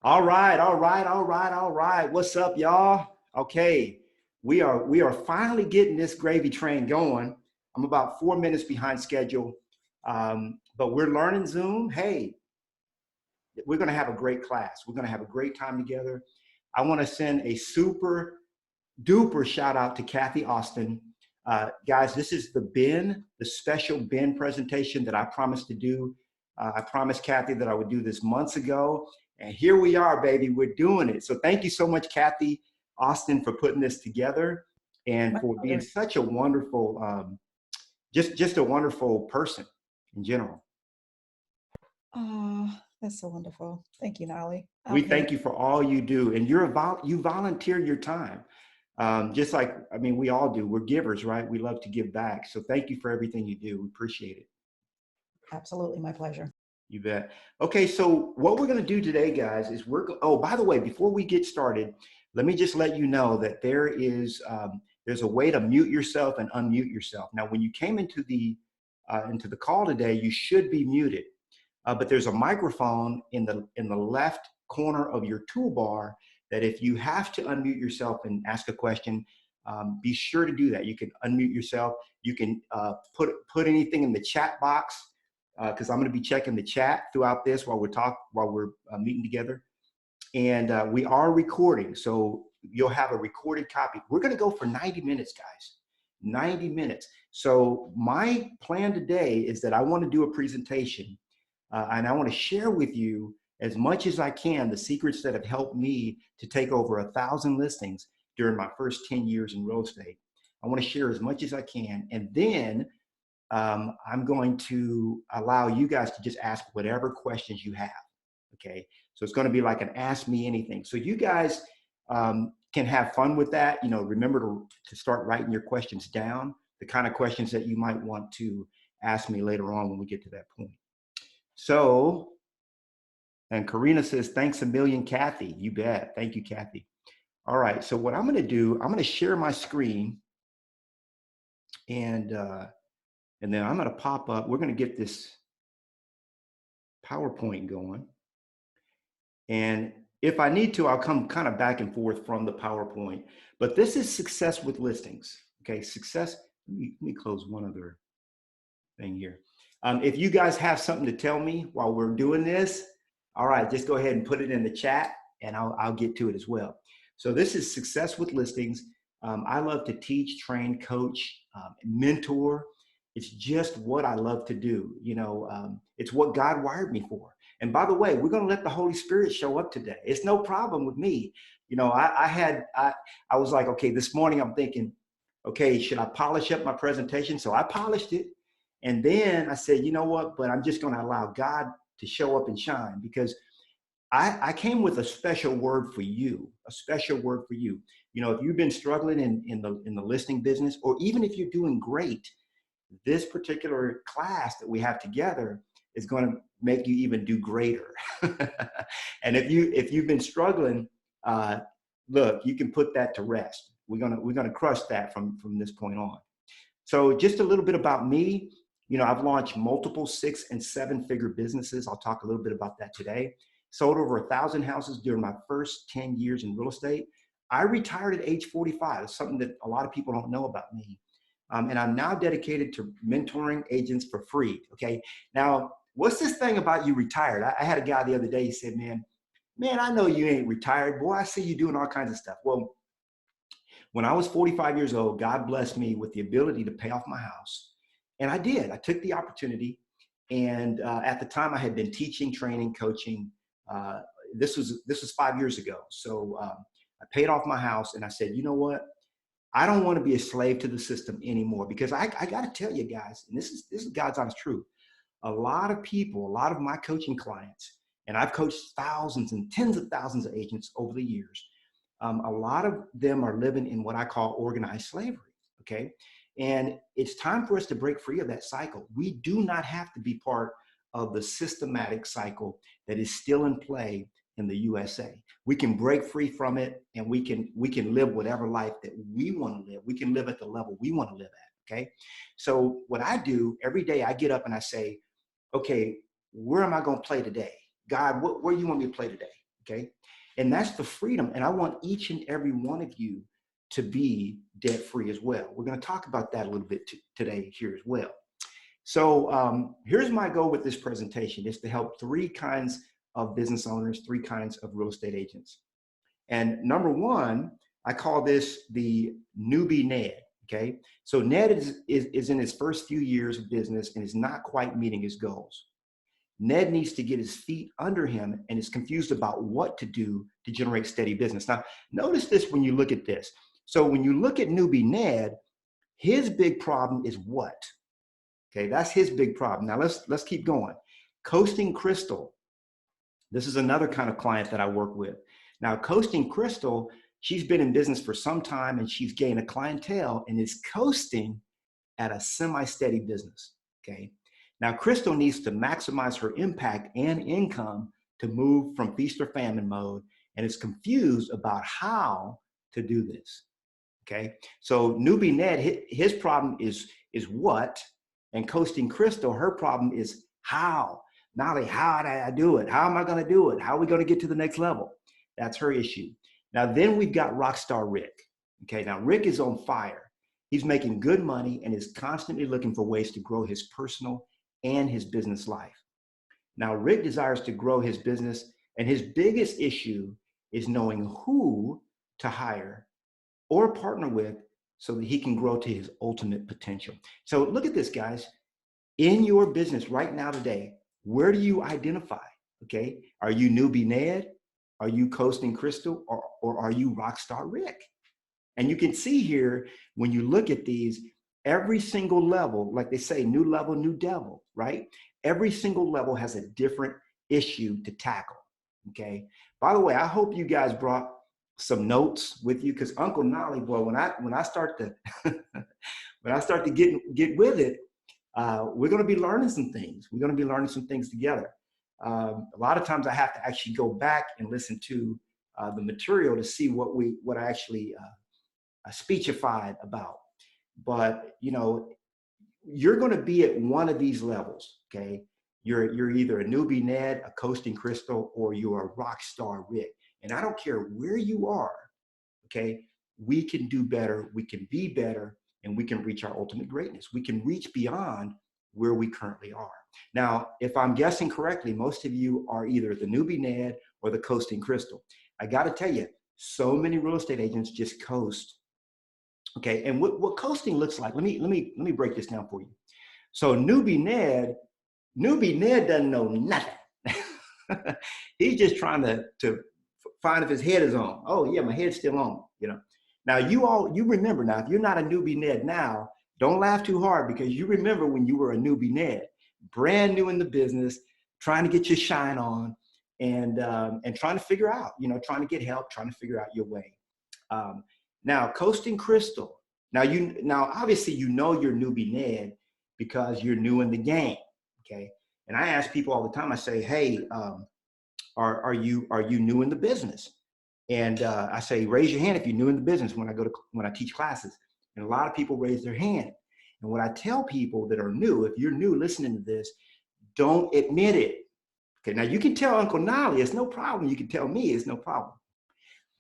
All right, all right, all right, all right. What's up, y'all? Okay, we are finally getting this gravy train going. I'm about 4 minutes behind schedule, but we're learning Zoom. Hey, we're going to have a great class. We're going to have a great time together. I want to send a super duper shout out to Kathy Austin. Guys, this is the special Ben presentation that I promised to do. I promised Kathy that I would do this months ago. And here we are, baby, we're doing it. So thank you so much, Kathy Austin, for putting this together and My for being pleasure. such a wonderful, just a wonderful person in general. Oh, that's so wonderful. Thank you, Nolly. We Okay. thank you for all you do. And you volunteer your time. Just like, I mean, we all do. We're givers, right? We love to give back. So thank you for everything you do. We appreciate it. Absolutely, my pleasure. You bet. Okay, so what we're going to do today, guys, is oh, by the way, before we get started, let me just let you know that there's a way to mute yourself and unmute yourself. Now, when you came into the call today, you should be muted, but there's a microphone in the left corner of your toolbar that if you have to unmute yourself and ask a question, be sure to do that. You can unmute yourself. You can put anything in the chat box, because I'm going to be checking the chat throughout this while we're meeting together. And we are recording, so you'll have a recorded copy. We're going to go for 90 minutes, guys. 90 minutes. So my plan today is that I want to do a presentation, and I want to share with you as much as I can the secrets that have helped me to take over 1,000 listings during my first 10 years in real estate. I want to share as much as I can, and then I'm going to allow you guys to just ask whatever questions you have. Okay, so it's going to be like an ask me anything. So you guys can have fun with that. You know, remember to start writing your questions down, the kind of questions that you might want to ask me later on when we get to that point. So, and Karina says, thanks a million, Kathy. You bet. Thank you, Kathy. All right, so what I'm going to do, I'm going to share my screen, and then I'm going to pop up. We're going to get this PowerPoint going. And if I need to, I'll come kind of back and forth from the PowerPoint. But this is success with listings. Okay, success. Let me close one other thing here. If you guys have something to tell me while we're doing this, all right, just go ahead and put it in the chat, and I'll get to it as well. So this is success with listings. I love to teach, train, coach, mentor. It's just what I love to do. You know, it's what God wired me for. And by the way, we're going to let the Holy Spirit show up today. It's no problem with me. You know, I was like, okay, this morning I'm thinking, okay, should I polish up my presentation? So I polished it. And then I said, you know what, but I'm just going to allow God to show up and shine, because I came with a special word for you, a special word for you. You know, if you've been struggling in the listing business, or even if you're doing great, this particular class that we have together is going to make you even do greater. And if you've been struggling, look, you can put that to rest. We're gonna crush that from this point on. So just a little bit about me. You know, I've launched multiple 6- and 7-figure businesses. I'll talk a little bit about that today. Sold over 1,000 houses during my first 10 years in real estate. I retired at age 45. It's something that a lot of people don't know about me. And I'm now dedicated to mentoring agents for free. Okay. Now, what's this thing about you retired? I had a guy the other day, he said, man, I know you ain't retired. Boy, I see you doing all kinds of stuff. Well, when I was 45 years old, God blessed me with the ability to pay off my house. And I did. I took the opportunity. And at the time, I had been teaching, training, coaching. This was 5 years ago. So I paid off my house, and I said, you know what? I don't want to be a slave to the system anymore, because I got to tell you guys, and this is God's honest truth. A lot of people, a lot of my coaching clients, and I've coached thousands and tens of thousands of agents over the years. A lot of them are living in what I call organized slavery. Okay. And it's time for us to break free of that cycle. We do not have to be part of the systematic cycle that is still in play in the USA. We can break free from it, and we can live whatever life that we want to live. We can live at the level we want to live at. Okay. So what I do every day, I get up and I say, okay, where am I going to play today? God, where do you want me to play today? okay? And that's the freedom. And I want each and every one of you to be debt free as well. We're going to talk about that a little bit today here as well. So here's my goal with this presentation, is to help three kinds of business owners, three kinds of real estate agents. And number one, I call this the newbie Ned, okay? So Ned is in his first few years of business and is not quite meeting his goals. Ned needs to get his feet under him and is confused about what to do to generate steady business. Now, notice this when you look at this. So when you look at newbie Ned, his big problem is what? Okay, that's his big problem. Now let's keep going. Coasting Crystal. This is another kind of client that I work with. Now, Coasting Crystal, she's been in business for some time and she's gained a clientele and is coasting at a semi-steady business, okay? Now, Crystal needs to maximize her impact and income to move from feast or famine mode and is confused about how to do this, okay? So newbie Ned, his problem is what, and Coasting Crystal, her problem is how. Knolly, how do I do it? How am I gonna do it? How are we gonna get to the next level? That's her issue. Now, then we've got Rockstar Rick. Okay, now Rick is on fire. He's making good money and is constantly looking for ways to grow his personal and his business life. Now, Rick desires to grow his business, and his biggest issue is knowing who to hire or partner with so that he can grow to his ultimate potential. So look at this, guys. In your business right now today, where do you identify? Okay, are you newbie Ned? Are you Coasting Crystal, or are you Rockstar Rick? And you can see here, when you look at these, every single level, like they say, new level, new devil, right? Every single level has a different issue to tackle, okay? By the way, I hope you guys brought some notes with you, because Uncle Knolly, boy, when I start to when I start to get with it, we're going to be learning some things. We're going to be learning some things together. A lot of times I have to actually go back and listen to the material to see what I actually speechified about. But you know, you're going to be at one of these levels. Okay, you're either a newbie Ned, a Coasting Crystal, or you're a Rockstar Rick. And I don't care where you are. Okay, we can do better. We can be better, and we can reach our ultimate greatness. We can reach beyond where we currently are. Now, if I'm guessing correctly, most of you are either the newbie Ned or the Coasting Crystal. I got to tell you, so many real estate agents just coast. Okay, and what coasting looks like, let me break this down for you. So newbie Ned doesn't know nothing. He's just trying to find if his head is on. Oh yeah, my head's still on, you know. Now you remember now, if you're not a newbie Ned now, don't laugh too hard, because you remember when you were a newbie Ned, brand new in the business, trying to get your shine on, and trying to figure out, you know, trying to get help, trying to figure out your way. Now, Coasting Crystal. Now obviously you know you're newbie Ned because you're new in the game. Okay, and I ask people all the time. I say, hey, are you new in the business? And I say, raise your hand if you're new in the business when I teach classes. And a lot of people raise their hand. And what I tell people that are new, if you're new listening to this, don't admit it. Okay, now you can tell Uncle Knolly, it's no problem. You can tell me, it's no problem.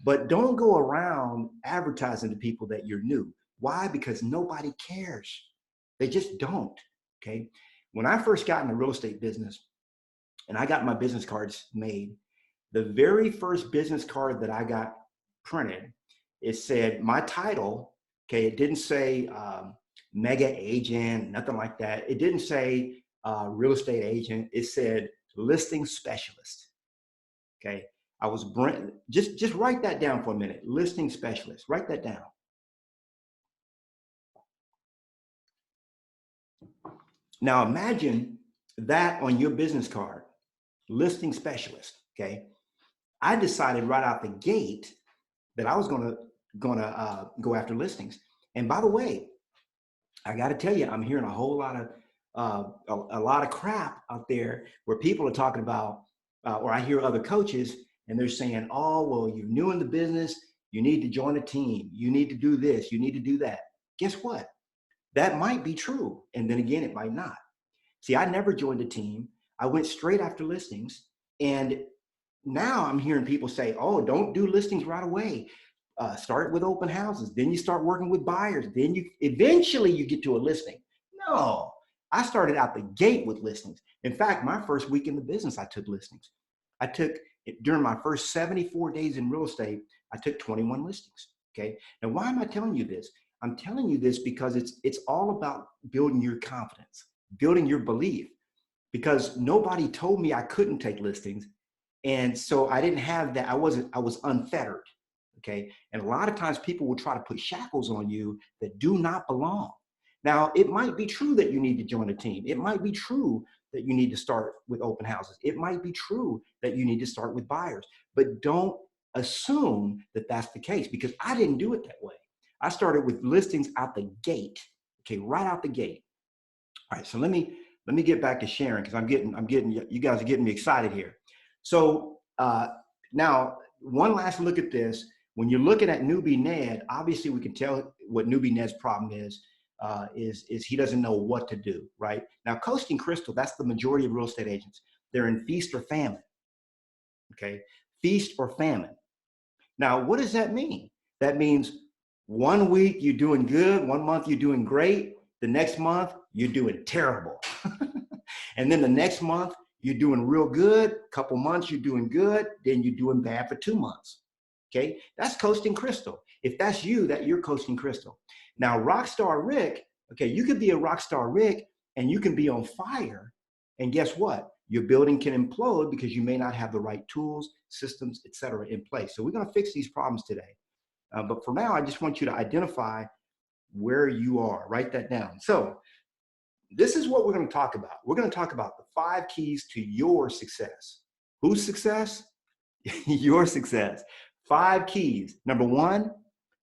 But don't go around advertising to people that you're new. Why? Because nobody cares. They just don't, okay? When I first got in the real estate business and I got my business cards made, the very first business card that I got printed, it said my title, okay? It didn't say mega agent, nothing like that. It didn't say real estate agent. It said listing specialist, okay? I was just write that down for a minute. Listing specialist, write that down. Now imagine that on your business card, listing specialist, okay? I decided right out the gate that I was gonna go after listings. And by the way, I gotta tell you, I'm hearing a whole lot of a lot of crap out there where people are talking about, or I hear other coaches and they're saying, oh, well, you're new in the business, you need to join a team, you need to do this, you need to do that. Guess what? That might be true. And then again, it might not. See, I never joined a team. I went straight after listings. And now I'm hearing people say, oh, don't do listings right away. Start with open houses. Then you start working with buyers. Then you eventually you get to a listing. No, I started out the gate with listings. In fact, my first week in the business, I took listings. I took during my first 74 days in real estate, I took 21 listings. Okay. Now, why am I telling you this? I'm telling you this because it's all about building your confidence, building your belief, because nobody told me I couldn't take listings. And so I didn't have that. I was unfettered. Okay. And a lot of times people will try to put shackles on you that do not belong. Now, it might be true that you need to join a team. It might be true that you need to start with open houses. It might be true that you need to start with buyers, but don't assume that that's the case, because I didn't do it that way. I started with listings out the gate. Okay. Right out the gate. All right. So let me get back to sharing, because I'm getting, you guys are getting me excited here. So now one last look at this. When you're looking at newbie Ned, obviously we can tell what newbie Ned's problem is he doesn't know what to do, right? Now, coasting Crystal, that's the majority of real estate agents. They're in feast or famine, okay? Feast or famine. Now, what does that mean? That means 1 week you're doing good, 1 month you're doing great, the next month you're doing terrible. And then the next month you're doing real good, couple months you're doing good, then you're doing bad for 2 months. Okay, that's coasting Crystal. If that's you, that you're coasting Crystal. Now, Rockstar Rick, okay, you could be a Rockstar Rick and you can be on fire. And guess what? Your building can implode because you may not have the right tools, systems, et cetera, in place. So we're going to fix these problems today. But for now, I just want you to identify where you are. Write that down. So this is what we're going to talk about. We're going to talk about the 5 keys to your success. Whose success? Your success. 5 keys. Number 1,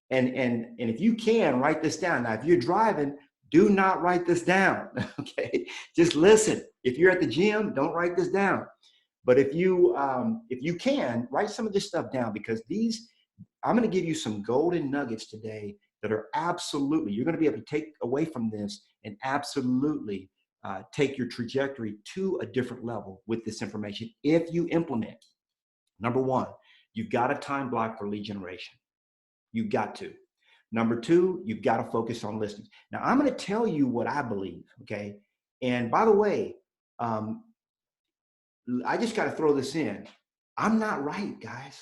and if you can, write this down. Now, if you're driving, do not write this down. Okay, just listen. If you're at the gym, don't write this down. But if you can, write some of this stuff down, because I'm going to give you some golden nuggets today that are absolutely, you're going to be able to take away from this and absolutely take your trajectory to a different level with this information if you implement. Number 1, you've got a time block for lead generation. You've got to. Number 2, you've got to focus on listings. Now, I'm going to tell you what I believe, okay? And by the way, I just got to throw this in. I'm not right, guys,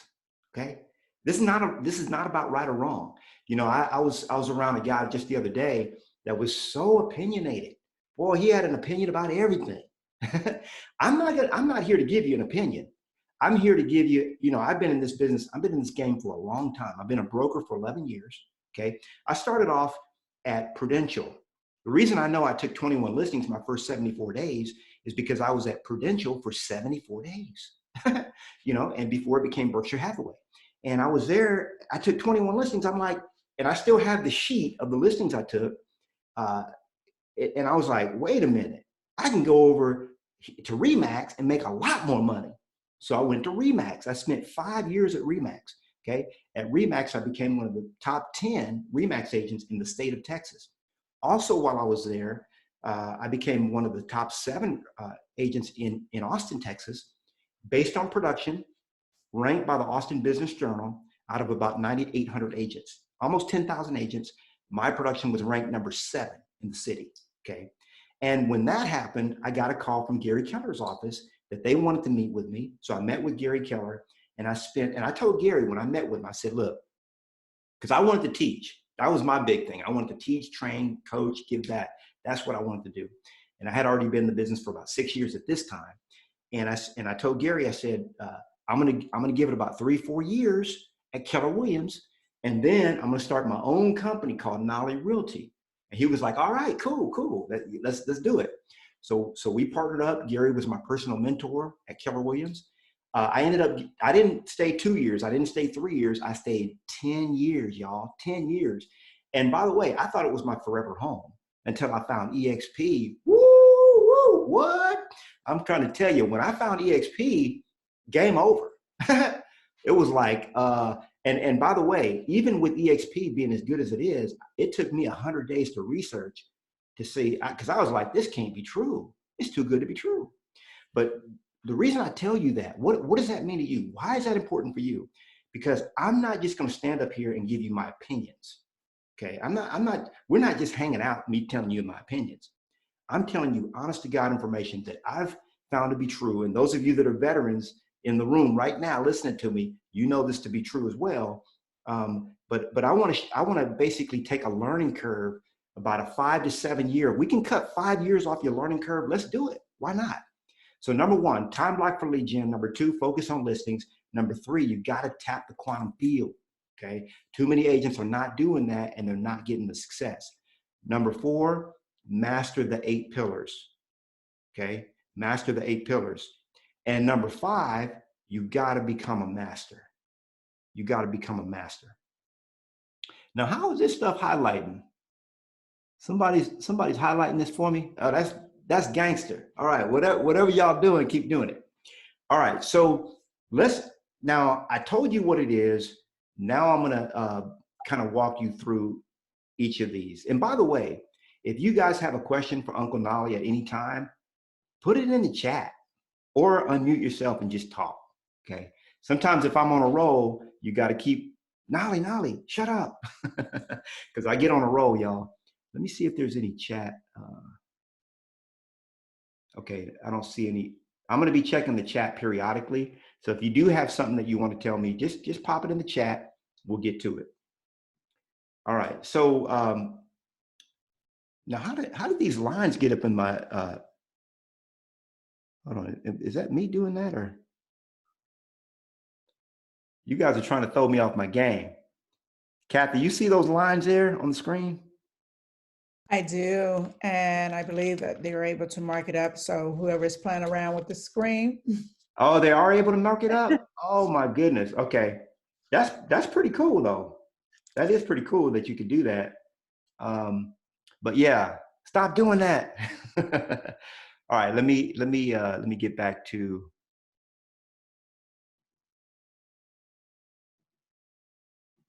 okay? This is not about right or wrong. You know, I was around a guy just the other day that was so opinionated. Boy, he had an opinion about everything. I'm not here to give you an opinion. I'm here to give you, I've been in this business, I've been in this game for a long time. I've been a broker for 11 years, okay? I started off at Prudential. The reason I know I took 21 listings my first 74 days is because I was at Prudential for 74 days, and before it became Berkshire Hathaway. And I was there, I took 21 listings. I'm like, and I still have the sheet of the listings I took. And I was like, wait a minute, I can go over to Remax and make a lot more money. So I went to Remax. I spent 5 years at Remax. Okay. At Remax, I became one of the top 10 Remax agents in the state of Texas. Also, while I was there, I became one of the top 7 agents in Austin, Texas, based on production, ranked by the Austin Business Journal out of about 9,800 agents, almost 10,000 agents. My production was ranked number 7 in the city. Okay. And when that happened, I got a call from Gary Keller's office that they wanted to meet with me. So I met with Gary Keller, and I told Gary when I met with him, I said, look, because I wanted to teach. That was my big thing. I wanted to teach, train, coach, give back. That's what I wanted to do. And I had already been in the business for about 6 years at this time. And I told Gary, I said, I'm gonna give it about 3-4 years at Keller Williams, and then I'm gonna start my own company called Knolly Realty. And he was like, all right, cool. Let's do it. So we partnered up. Gary was my personal mentor at Keller Williams. I didn't stay 2 years. I didn't stay 3 years. I stayed 10 years, y'all, 10 years. And by the way, I thought it was my forever home until I found EXP. Woo, what? I'm trying to tell you, when I found EXP, game over. It was like, and by the way, even with EXP being as good as it is, it took me 100 days to research to see, because I was like, this can't be true. It's too good to be true. But the reason I tell you that, what does that mean to you? Why is that important for you? Because I'm not just going to stand up here and give you my opinions. Okay. We're not just hanging out, me telling you my opinions. I'm telling you honest to God information that I've found to be true. And those of you that are veterans in the room right now listening to me, you know this to be true as well. But I want to basically take a learning curve about a 5 to 7 year. If we can cut 5 years off your learning curve, let's do it. Why not? So number one, time block for lead gen. Number two, focus on listings. Number three, you got to tap the quantum field. Okay. Too many agents are not doing that and they're not getting the success. Number four, master the 8 pillars. Okay. Master the 8 pillars. And number five, you got to become a master. You got to become a master. Now, how is this stuff highlighting? Somebody's highlighting this for me. Oh, that's gangster. All right. Whatever y'all doing, keep doing it. All right. So now I told you what it is. Now I'm going to kind of walk you through each of these. And by the way, if you guys have a question for Uncle Knolly at any time, put it in the chat or unmute yourself and just talk. Okay. Sometimes if I'm on a roll, you got to keep Knolly, shut up. Because I get on a roll, y'all. Let me see if there's any chat. Okay, I don't see any. I'm going to be checking the chat periodically. So if you do have something that you want to tell me, just pop it in the chat. We'll get to it. All right. So now how did these lines get up in my? Hold on. Is that me doing that, or you guys are trying to throw me off my game? Kathy, you see those lines there on the screen? I do, and I believe that they were able to mark it up. So whoever's playing around with the screen. Oh, they are able to mark it up? Oh my goodness. Okay. That's pretty cool though. That is pretty cool that you could do that. But yeah, stop doing that. All right, let me get back to.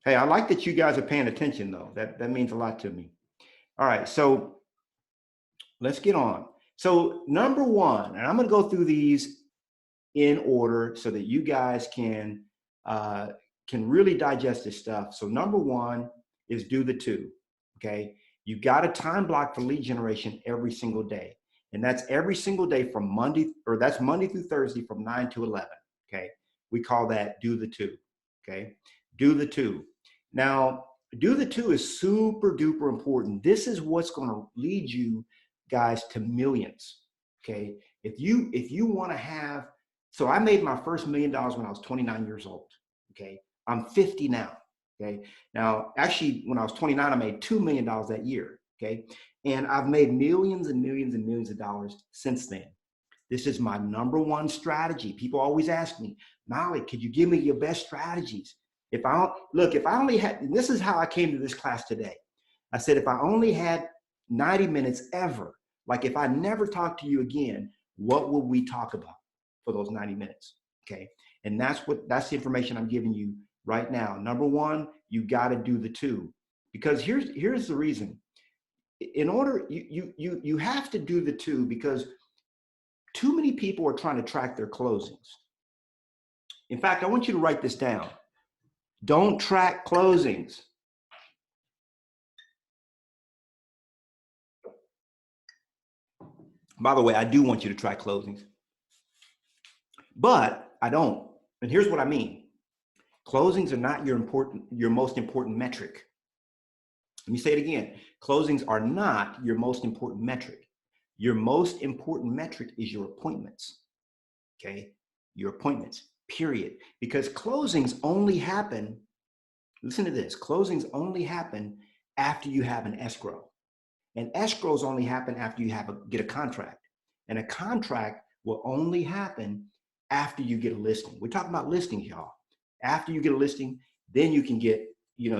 Hey, I like that you guys are paying attention though. That means a lot to me. All right, so let's get on. So number one, and I'm going to go through these in order so that you guys can really digest this stuff. So number one is do the 2. Okay, you got a time block for lead generation every single day, and that's every single day from Monday through Thursday from 9 to 11. Okay, we call that do the 2. Okay, do the 2. Now, do the 2 is super duper important. This is what's going to lead you guys to millions. Okay, if you want to have, so I made my first $1 million when I was 29 years old. Okay, I'm 50 now. Okay, now actually when I was 29, I made $2 million that year. Okay, and I've made millions and millions and millions of dollars since then. This is my number one strategy. People always ask me, Knolly, could you give me your best strategies? If I only had, and this is how I came to this class today. I said, if I only had 90 minutes ever, like if I never talked to you again, what would we talk about for those 90 minutes? Okay. And that's the information I'm giving you right now. Number one, you got to do the 2, because here's the reason. In order, you have to do the 2 because too many people are trying to track their closings. In fact, I want you to write this down. Don't track closings. By the way, I do want you to track closings, but I don't. And here's what I mean. Closings are not your most important metric. Let me say it again. Closings are not your most important metric. Your most important metric is your appointments. Okay? Your appointments, period. Because closings only happen, listen to this, closings only happen after you have an escrow. And escrows only happen after you get a contract. And a contract will only happen after you get a listing. We're talking about listings, y'all. After you get a listing, then you can get, you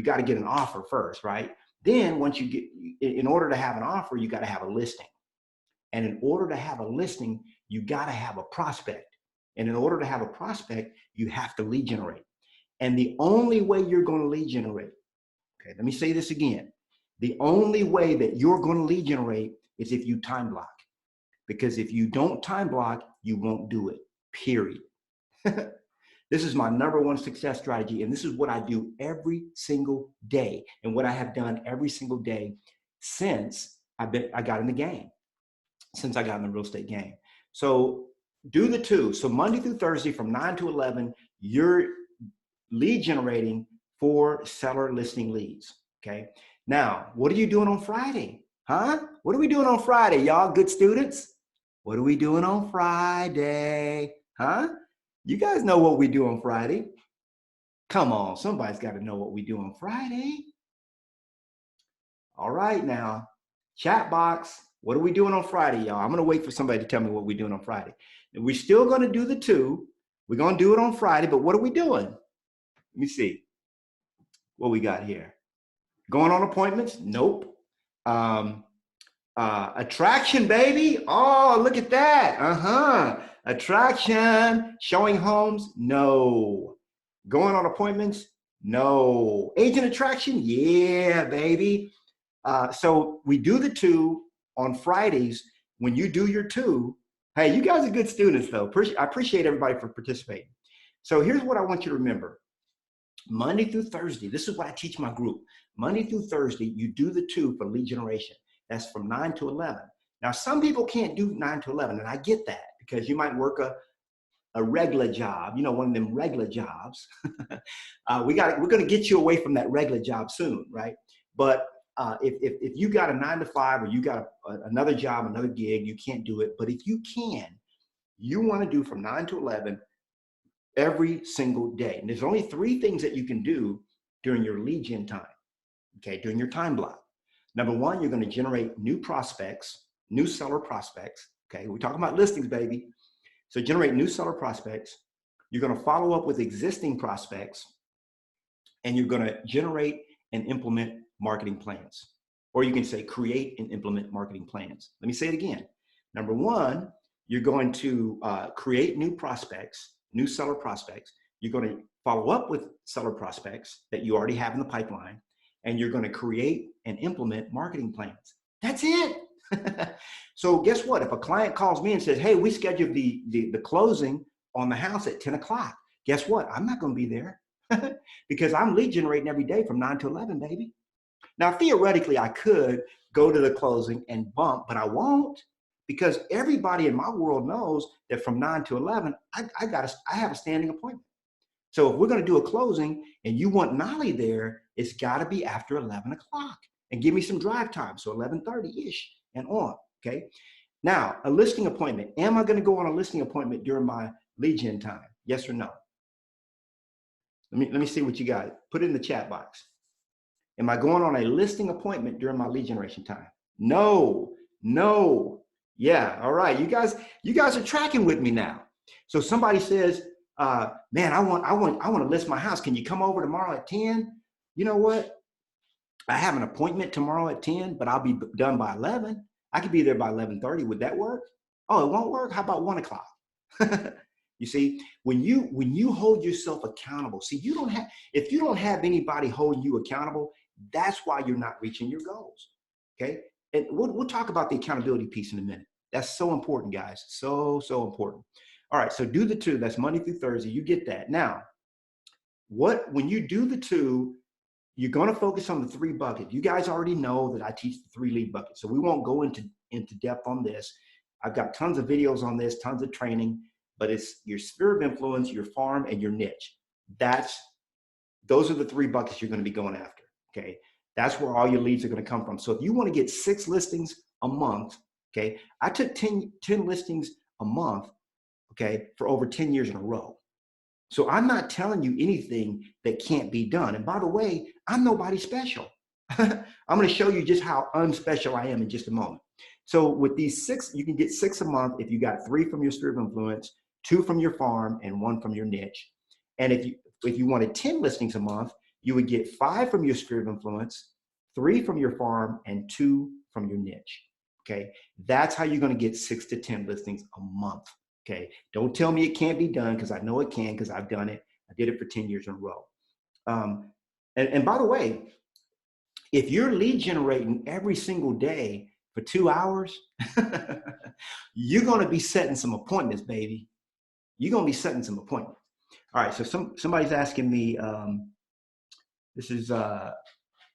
got to get an offer first, right? Then once you get, in order to have an offer, you got to have a listing. And in order to have a listing, you got to have a prospect. And in order to have a prospect, you have to lead generate. And the only way you're going to lead generate, okay, let me say this again. The only way that you're going to lead generate is if you time block. because if you don't time block, you won't do it, period. This is my number one success strategy. And this is what I do every single day and what I have done every single day since I got in the game, since I got in the real estate game. So do the two. So Monday through Thursday from 9 to 11, you're lead generating for seller listing leads. Okay. Now, what are you doing on Friday? Huh? What are we doing on Friday, y'all? Good students? What are we doing on Friday? Huh? You guys know what we do on Friday. Come on, somebody's got to know what we do on Friday. All right, now, chat box. What are we doing on Friday, y'all? I'm going to wait for somebody to tell me what we're doing on Friday. And we're still going to do the two. We're going to do it on Friday, but what are we doing? Let me see what we got here. Going on appointments? Nope. Attraction, baby. Oh, look at that. Attraction. Showing homes? No. Going on appointments? No. Agent attraction? Yeah, baby. So we do the two on Fridays. When you do your two, hey, you guys are good students, though. I appreciate everybody for participating. So here's what I want you to remember. Monday through Thursday, this is what I teach my group. Monday through Thursday, you do the two for lead generation. That's from 9 to 11. Now, some people can't do 9 to 11, and I get that because you might work a regular job, you know, one of them regular jobs. We're going to get you away from that regular job soon, right? But if you got a 9 to 5 or you got another job, another gig, you can't do it. But if you can, you want to do from 9 to 11 every single day. And there's only 3 things that you can do during your lead gen time, okay, during your time block. Number 1, you're going to generate new prospects, new seller prospects. Okay, we're talking about listings, baby. So generate new seller prospects. You're going to follow up with existing prospects, and you're going to generate and implement marketing plans. Or you can say create and implement marketing plans. Let me say it again. Number 1, you're going to create new prospects, new seller prospects. You're going to follow up with seller prospects that you already have in the pipeline, and you're going to create and implement marketing plans. That's it. So guess what? If a client calls me and says, hey, we scheduled the closing on the house at 10 o'clock, guess what? I'm not going to be there because I'm lead generating every day from 9 to 11, baby. Now, theoretically, I could go to the closing and bump, but I won't because everybody in my world knows that from 9 to 11, I have a standing appointment. So if we're going to do a closing and you want Knolly there, it's got to be after 11 o'clock and give me some drive time. So 11:30-ish and on. Okay. Now, a listing appointment. Am I going to go on a listing appointment during my lead gen time? Yes or no? Let me see what you got. Put it in the chat box. Am I going on a listing appointment during my lead generation time? No, no. Yeah. All right. You guys are tracking with me now. So somebody says, man, I want to list my house. Can you come over tomorrow at 10? You know what? I have an appointment tomorrow at 10, but I'll be done by 11. I could be there by 11:30. Would that work? Oh, it won't work. How about 1 o'clock? You see, when you hold yourself accountable, see, if you don't have anybody holding you accountable, that's why you're not reaching your goals. Okay. And we'll talk about the accountability piece in a minute. That's so important, guys. So important. All right. So do the two. That's Monday through Thursday. You get that. Now, when you do the two, you're going to focus on the 3 buckets. You guys already know that I teach the 3 lead buckets. So we won't go into depth on this. I've got tons of videos on this, tons of training, but it's your sphere of influence, your farm, and your niche. Those are the 3 buckets you're going to be going after. Okay. That's where all your leads are going to come from. So if you want to get 6 listings a month, okay, I took 10 listings a month, okay, for over 10 years in a row. So I'm not telling you anything that can't be done. And by the way, I'm nobody special. I'm going to show you just how unspecial I am in just a moment. So with these 6, you can get 6 a month if you got 3 from your sphere of influence, 2 from your farm, and 1 from your niche. And if you wanted 10 listings a month, you would get 5 from your sphere of influence, 3 from your farm, and 2 from your niche. Okay, that's how you're going to get 6 to 10 listings a month. Okay, don't tell me it can't be done because I know it can because I've done it. I did it for 10 years in a row. And by the way, if you're lead generating every single day for 2 hours, you're going to be setting some appointments, baby. You're going to be setting some appointments. All right. So somebody's asking me, this is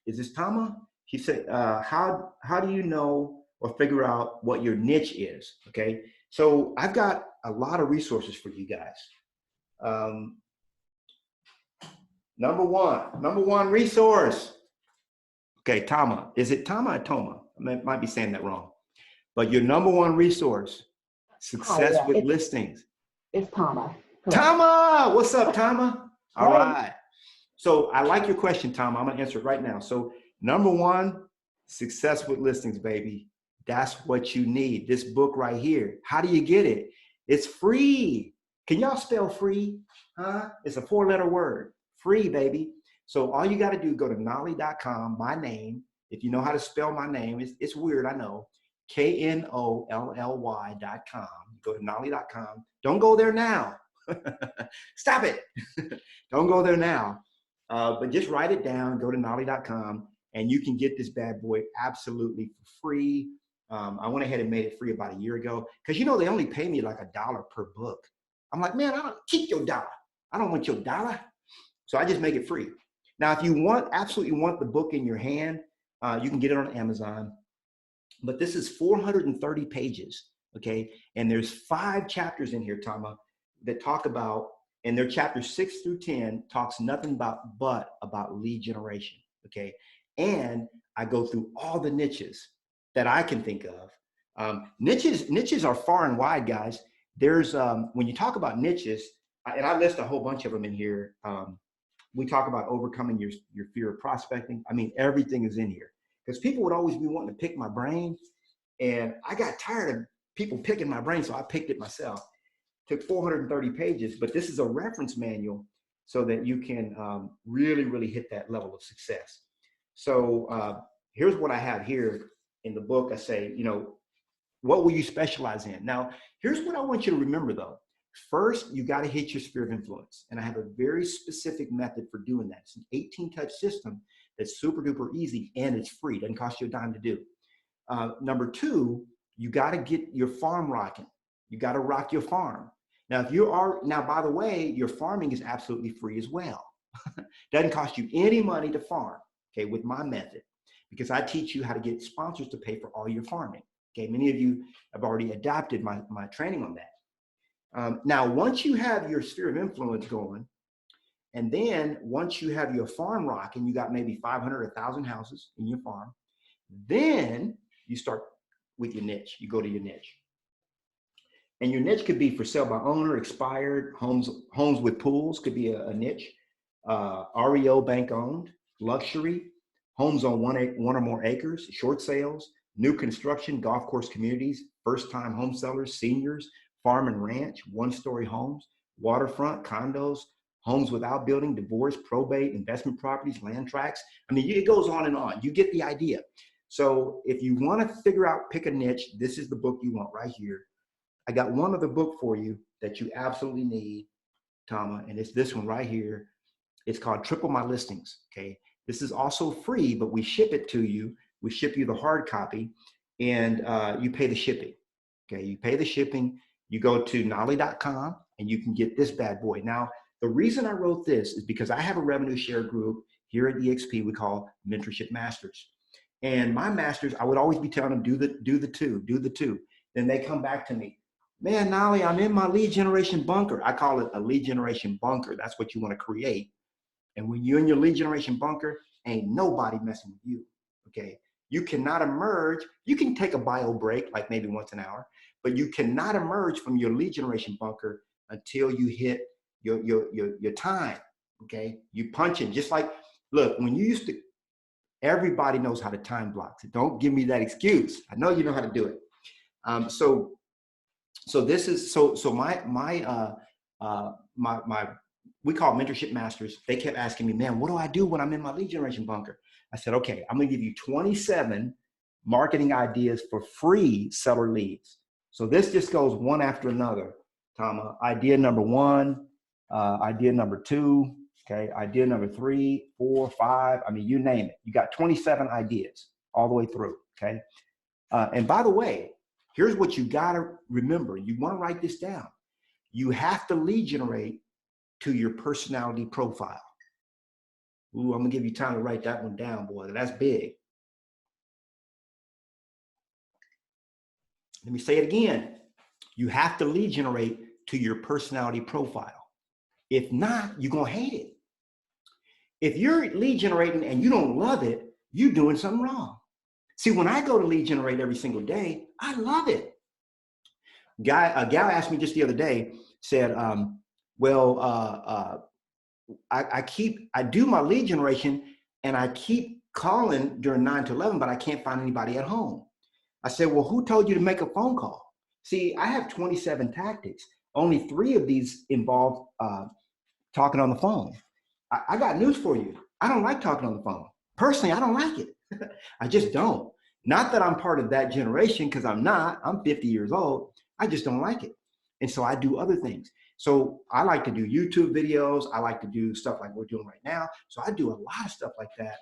this Tama? She said, how do you know or figure out what your niche is? Okay. So I've got a lot of resources for you guys. Number one resource. Okay, Tama. Is it Tama or Toma? I might be saying that wrong. But your number one resource, success with listings. It's Tama. Tama, what's up, Tama? All Hey. right. So I like your question, Tama. I'm gonna answer it right now. So number one, success with listings, baby. That's what you need. This book right here. How do you get it? It's free. Can y'all spell free? Huh? It's a 4-letter word. Free, baby. So all you got to do, go to knolly.com, my name. If you know how to spell my name, it's weird, I know. KNOLLY.com. Go to knolly.com. Don't go there now. Stop it. Don't go there now. But just write it down, go to knolly.com, and you can get this bad boy absolutely for free. I went ahead and made it free about a year ago because, you know, they only pay me like $1 per book. I'm like, man, I don't keep your dollar. I don't want your dollar. So I just make it free. Now, if you absolutely want the book in your hand, you can get it on Amazon. But this is 430 pages, okay? And there's 5 chapters in here, Tama, that talk about, and they're chapters 6 through 10, talks nothing but about lead generation, okay? And I go through all the niches that I can think of. Niches are far and wide, guys. There's, when you talk about niches, and I list a whole bunch of them in here. We talk about overcoming your fear of prospecting. I mean, everything is in here because people would always be wanting to pick my brain. And I got tired of people picking my brain, so I picked it myself. Took 430 pages, but this is a reference manual so that you can really, really hit that level of success. So here's what I have here in the book. I say, you know, what will you specialize in? Now, here's what I want you to remember, though. First, you got to hit your sphere of influence. And I have a very specific method for doing that. It's an 18-touch system that's super duper easy and it's free. Doesn't cost you a dime to do. Number 2, you got to get your farm rocking. You got to rock your farm. Now, by the way, your farming is absolutely free as well. Doesn't cost you any money to farm, okay, with my method, because I teach you how to get sponsors to pay for all your farming. Okay, many of you have already adopted my training on that. Now, once you have your sphere of influence going, and then once you have your farm rocking, you got maybe 500, 1,000 houses in your farm, then you start with your niche. You go to your niche. And your niche could be for sale by owner, expired, homes with pools could be a niche, REO bank owned, luxury, homes on one or more acres, short sales, new construction, golf course communities, first-time home sellers, seniors, farm and ranch, one-story homes, waterfront, condos, homes without building, divorce, probate, investment properties, land tracts. I mean, it goes on and on. You get the idea. So if you want to figure out, pick a niche, this is the book you want right here. I got one other book for you that you absolutely need, Tama, and it's this one right here. It's called Triple My Listings, okay? This is also free, but we ship it to you. We ship you the hard copy, and you pay the shipping, okay? You pay the shipping. You go to knolly.com, and you can get this bad boy. Now, the reason I wrote this is because I have a revenue share group here at EXP we call Mentorship Masters. And my masters, I would always be telling them, do the two. Then they come back to me. Man, Knolly, I'm in my lead generation bunker. I call it a lead generation bunker. That's what you want to create. And when you're in your lead generation bunker, ain't nobody messing with you, okay? You cannot emerge. You can take a bio break, like maybe once an hour, but you cannot emerge from your lead generation bunker until you hit your time, okay? You punch it, just like, look, when you used to, everybody knows how to time block. So don't give me that excuse. I know you know how to do it. So this is my we call Mentorship Masters. They kept asking me, man, what do I do when I'm in my lead generation bunker? I said, okay, I'm gonna give you 27 marketing ideas for free seller leads. So this just goes one after another, Tama. Idea number 1, idea number 2, okay, idea number 3, 4, 5. I mean, you name it. You got 27 ideas all the way through, okay? And by the way, here's what you got to remember. You want to write this down. You have to lead generate to your personality profile. Ooh, I'm going to give you time to write that one down, boy. That's big. Let me say it again. You have to lead generate to your personality profile. If not, you're going to hate it. If you're lead generating and you don't love it, you're doing something wrong. See, when I go to lead generate every single day, I love it. A gal asked me just the other day, said, I do my lead generation and I keep calling during 9 to 11, but I can't find anybody at home. I said, well, who told you to make a phone call? See, I have 27 tactics. Only 3 of these involve talking on the phone. I got news for you. I don't like talking on the phone. Personally, I don't like it. I just don't. Not that I'm part of that generation, because I'm not. I'm 50 years old. I just don't like it. And so I do other things. So I like to do YouTube videos. I like to do stuff like we're doing right now. So I do a lot of stuff like that.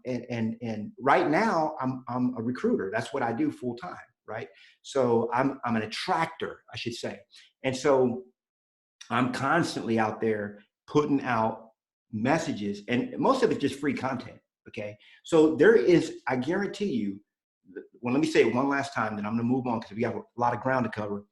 And right now I'm a recruiter. That's what I do full time, right? So I'm an attractor, I should say. And so I'm constantly out there putting out messages, and most of it's just free content. Okay. So there is, I guarantee you, well, let me say it one last time, then I'm going to move on because we got a lot of ground to cover.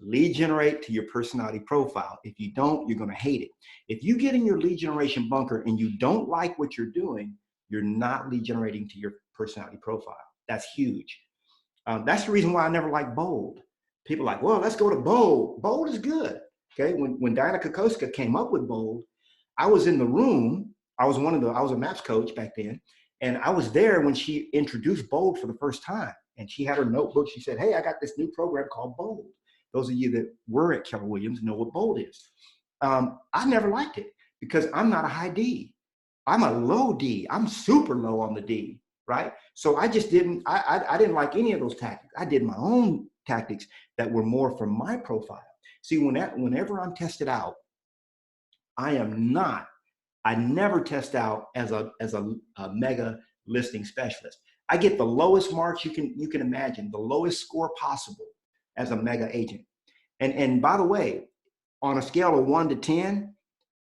Lead generate to your personality profile. If you don't, you're going to hate it. If you get in your lead generation bunker and you don't like what you're doing, you're not lead generating to your personality profile. That's huge. That's the reason why I never liked bold. People are like, well, let's go to bold. Bold is good. Okay. When Diana Kokoska came up with bold, I was in the room. I was a MAPS coach back then. And I was there when she introduced bold for the first time. And she had her notebook. She said, hey, I got this new program called bold. Those of you that were at Keller Williams know what bold is. I never liked it because I'm not a high D. I'm a low D. I'm super low on the D, right? So I just didn't, I didn't like any of those tactics. I did my own tactics that were more for my profile. See, whenever I'm tested out, I never test out as a mega listing specialist. I get the lowest marks you can imagine, the lowest score possible as a mega agent. And by the way, on a scale of 1 to 10,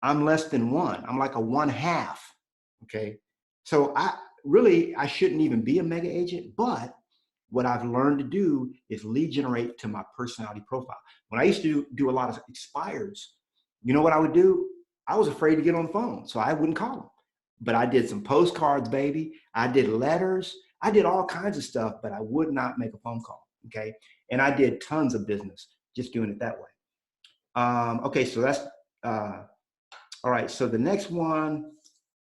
I'm less than 1. I'm like a 1/2. Okay. So I shouldn't even be a mega agent, but what I've learned to do is lead generate to my personality profile. When I used to do a lot of expireds, you know what I would do? I was afraid to get on the phone, so I wouldn't call them. But I did some postcards, baby. I did letters. I did all kinds of stuff, but I would not make a phone call, okay? And I did tons of business just doing it that way. Okay, so that's, all right, so the next one,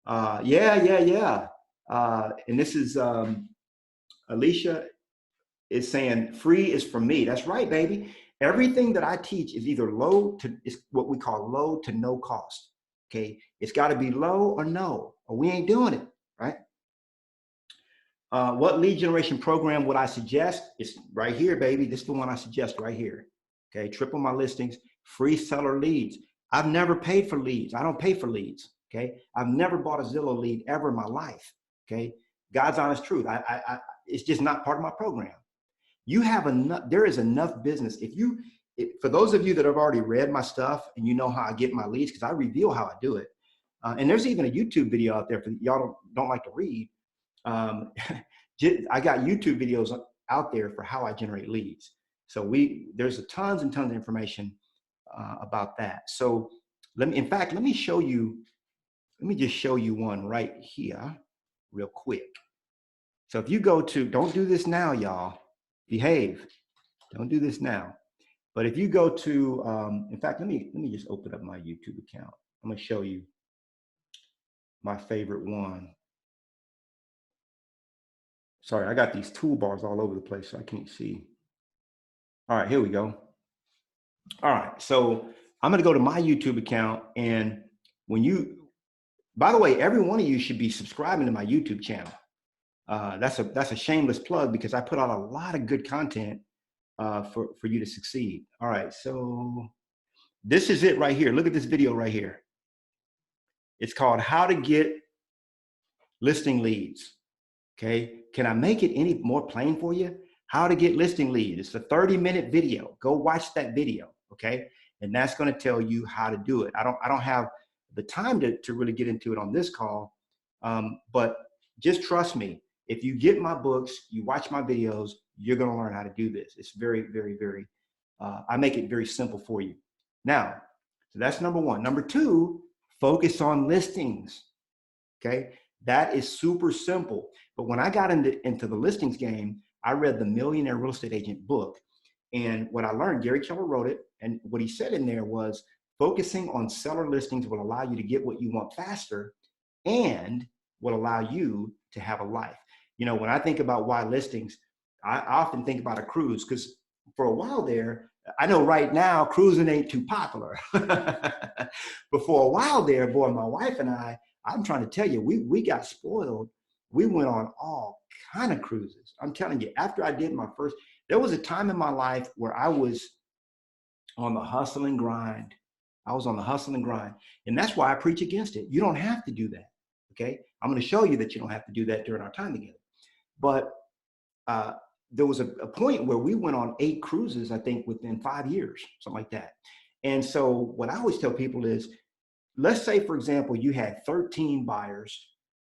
yeah. And this is Alicia is saying, free is for me. That's right, baby. Everything that I teach is either is what we call low to no cost. Okay. It's got to be low or no, or we ain't doing it. Right. What lead generation program would I suggest? It's right here, baby. This is the one I suggest right here. Okay. Triple my listings, free seller leads. I've never paid for leads. I don't pay for leads. Okay. I've never bought a Zillow lead ever in my life. Okay. God's honest truth. It's just not part of my program. You have enough, there is enough business. For those of you that have already read my stuff and you know how I get my leads, because I reveal how I do it. And there's even a YouTube video out there for y'all don't like to read. I got YouTube videos out there for how I generate leads. So there's tons and tons of information about that. So let me show you, let me just show you one right here real quick. So if you go to, don't do this now, y'all. Behave. Don't do this now. But if you go to, in fact, let me just open up my YouTube account. I'm going to show you my favorite one. Sorry, I got these toolbars all over the place, so I can't see. All right, here we go. All right, so I'm going to go to my YouTube account, and by the way, every one of you should be subscribing to my YouTube channel. That's a shameless plug because I put out a lot of good content for you to succeed. All right, so this is it right here. Look at this video right here. It's called How to Get Listing Leads. Okay. Can I make it any more plain for you? How to get listing leads. It's a 30-minute video. Go watch that video. Okay. And that's going to tell you how to do it. I don't have the time to really get into it on this call. But just trust me. If you get my books, you watch my videos, you're going to learn how to do this. It's very, very, very, I make it very simple for you. Now, so that's number one. Number two, focus on listings. Okay. That is super simple. But when I got into the listings game, I read the Millionaire Real Estate Agent book. And what I learned, Gary Keller wrote it. And what he said in there was focusing on seller listings will allow you to get what you want faster and will allow you to have a life. You know, when I think about why listings, I often think about a cruise because for a while there, I know right now cruising ain't too popular. But for a while there, boy, my wife and I'm trying to tell you, we got spoiled. We went on all kind of cruises. I'm telling you, after I did my first, there was a time in my life where I was on the hustle and grind. I was on the hustle and grind. And that's why I preach against it. You don't have to do that. Okay. I'm going to show you that you don't have to do that during our time together. But there was a point where we went on 8 cruises, I think within 5 years, something like that. And so what I always tell people is, let's say, for example, you had 13 buyers,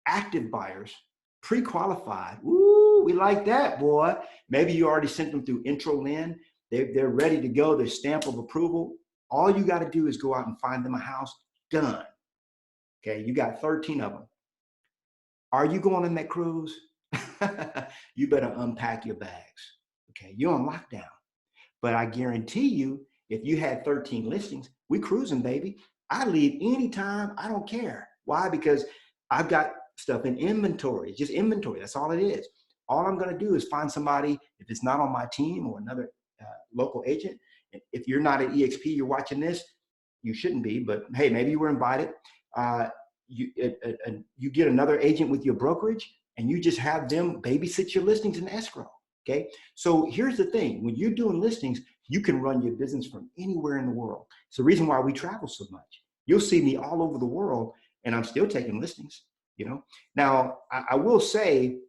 active buyers, pre-qualified. Ooh, we like that, boy. Maybe you already sent them through IntroLend. They're ready to go. Their stamp of approval. All you got to do is go out and find them a house. Done. Okay, you got 13 of them. Are you going on that cruise? You better unpack your bags. Okay, you're on lockdown. But I guarantee you, if you had 13 listings, we cruising, baby. I leave anytime. I don't care. Why? Because I've got stuff in inventory. It's just inventory. That's all it is. All I'm going to do is find somebody, if it's not on my team or another local agent. If you're not at EXP, you're watching this, you shouldn't be, but hey, maybe you were invited. You get another agent with your brokerage and you just have them babysit your listings in escrow. Okay. So here's the thing. When you're doing listings, you can run your business from anywhere in the world. It's the reason why we travel so much. You'll see me all over the world and I'm still taking listings, you know. Now, I will say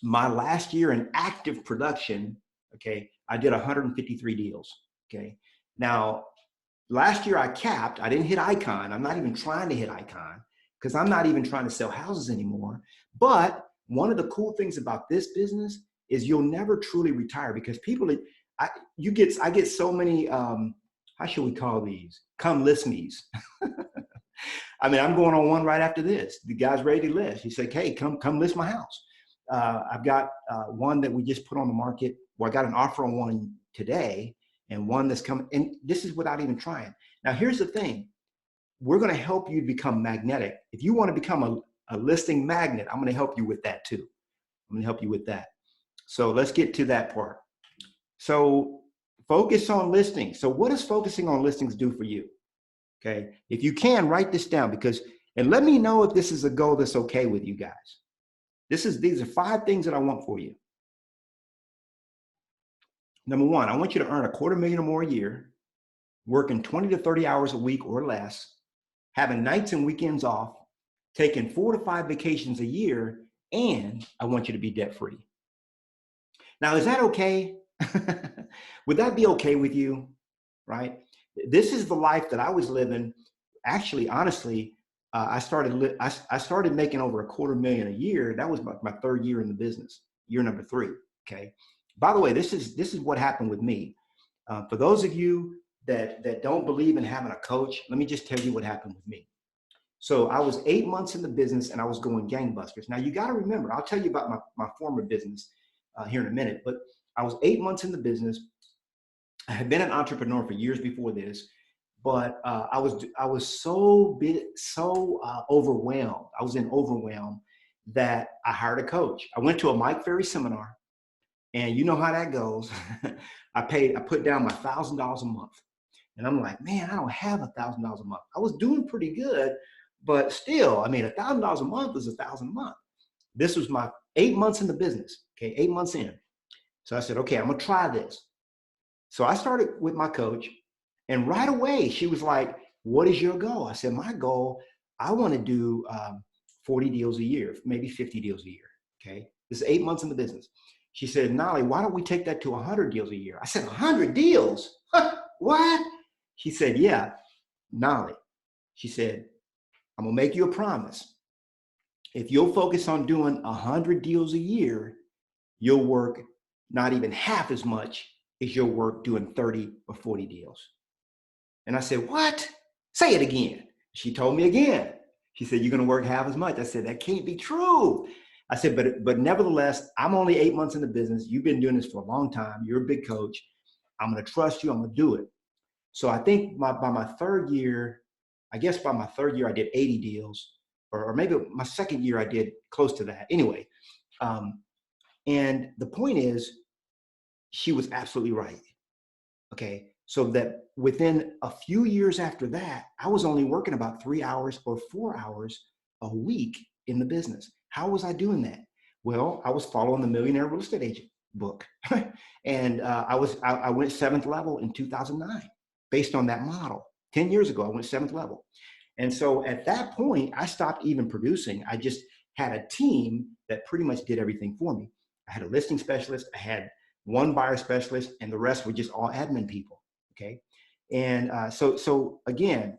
my last year in active production, okay, I did 153 deals, okay. Now, last year I capped, I didn't hit icon. I'm not even trying to hit icon because I'm not even trying to sell houses anymore. But one of the cool things about this business is you'll never truly retire because people, I get so many, how should we call these? Come list me's. I mean, I'm going on one right after this. The guy's ready to list. He said, hey, come list my house. I've got one that we just put on the market. Well, I got an offer on one today and one that's coming. And this is without even trying. Now, here's the thing. We're going to help you become magnetic. If you want to become a listing magnet, I'm going to help you with that too. I'm going to help you with that. So let's get to that part. So focus on listings. So what does focusing on listings do for you? Okay. If you can, write this down and let me know if this is a goal that's okay with you guys. These are 5 things that I want for you. Number 1, I want you to earn $250,000 or more a year, working 20 to 30 hours a week or less, having nights and weekends off, taking 4 to 5 vacations a year, and I want you to be debt free. Now, is that okay? Would that be okay with you? Right? This is the life that I was living. Actually, honestly, I started making over $250,000 a year. That was my 3rd year in the business, year number 3. Okay. By the way, this is what happened with me. For those of you that don't believe in having a coach, let me just tell you what happened with me. So I was 8 months in the business and I was going gangbusters. Now you got to remember, I'll tell you about my former business here in a minute, but I was 8 months in the business. I had been an entrepreneur for years before this, but I was so overwhelmed. I was in overwhelm that I hired a coach. I went to a Mike Ferry seminar, and you know how that goes. I put down my $1,000 a month, and I'm like, man, I don't have $1,000 a month. I was doing pretty good, but still, I mean, $1,000 a month is $1,000 a month. This was my 8 months in the business. Okay, 8 months in. So I said, okay, I'm gonna try this. So I started with my coach, and right away she was like, what is your goal? I said, my goal, I want to do 40 deals a year, maybe 50 deals a year. Okay. This is 8 months in the business. She said, Knolly, why don't we take that to 100 deals a year? I said, 100 deals? What? She said, yeah, Knolly. She said, I'm going to make you a promise. If you'll focus on doing 100 deals a year, you'll work not even half as much as you'll work doing 30 or 40 deals. And I said, what? Say it again. She told me again. She said, you're going to work half as much. I said, that can't be true. I said, but nevertheless, I'm only 8 months in the business. You've been doing this for a long time. You're a big coach. I'm going to trust you. I'm going to do it. So I think by my third year, I did 80 deals, or maybe my second year I did close to that. Anyway, and the point is, she was absolutely right. Okay. So that within a few years after that, I was only working about 3 hours or 4 hours a week in the business. How was I doing that? Well, I was following the Millionaire Real Estate Agent book. And I went 7th level in 2009 based on that model. 10 years ago, I went 7th level. And so at that point, I stopped even producing. I just had a team that pretty much did everything for me. I had a listing specialist, I had one buyer specialist, and the rest were just all admin people. Okay. And so again,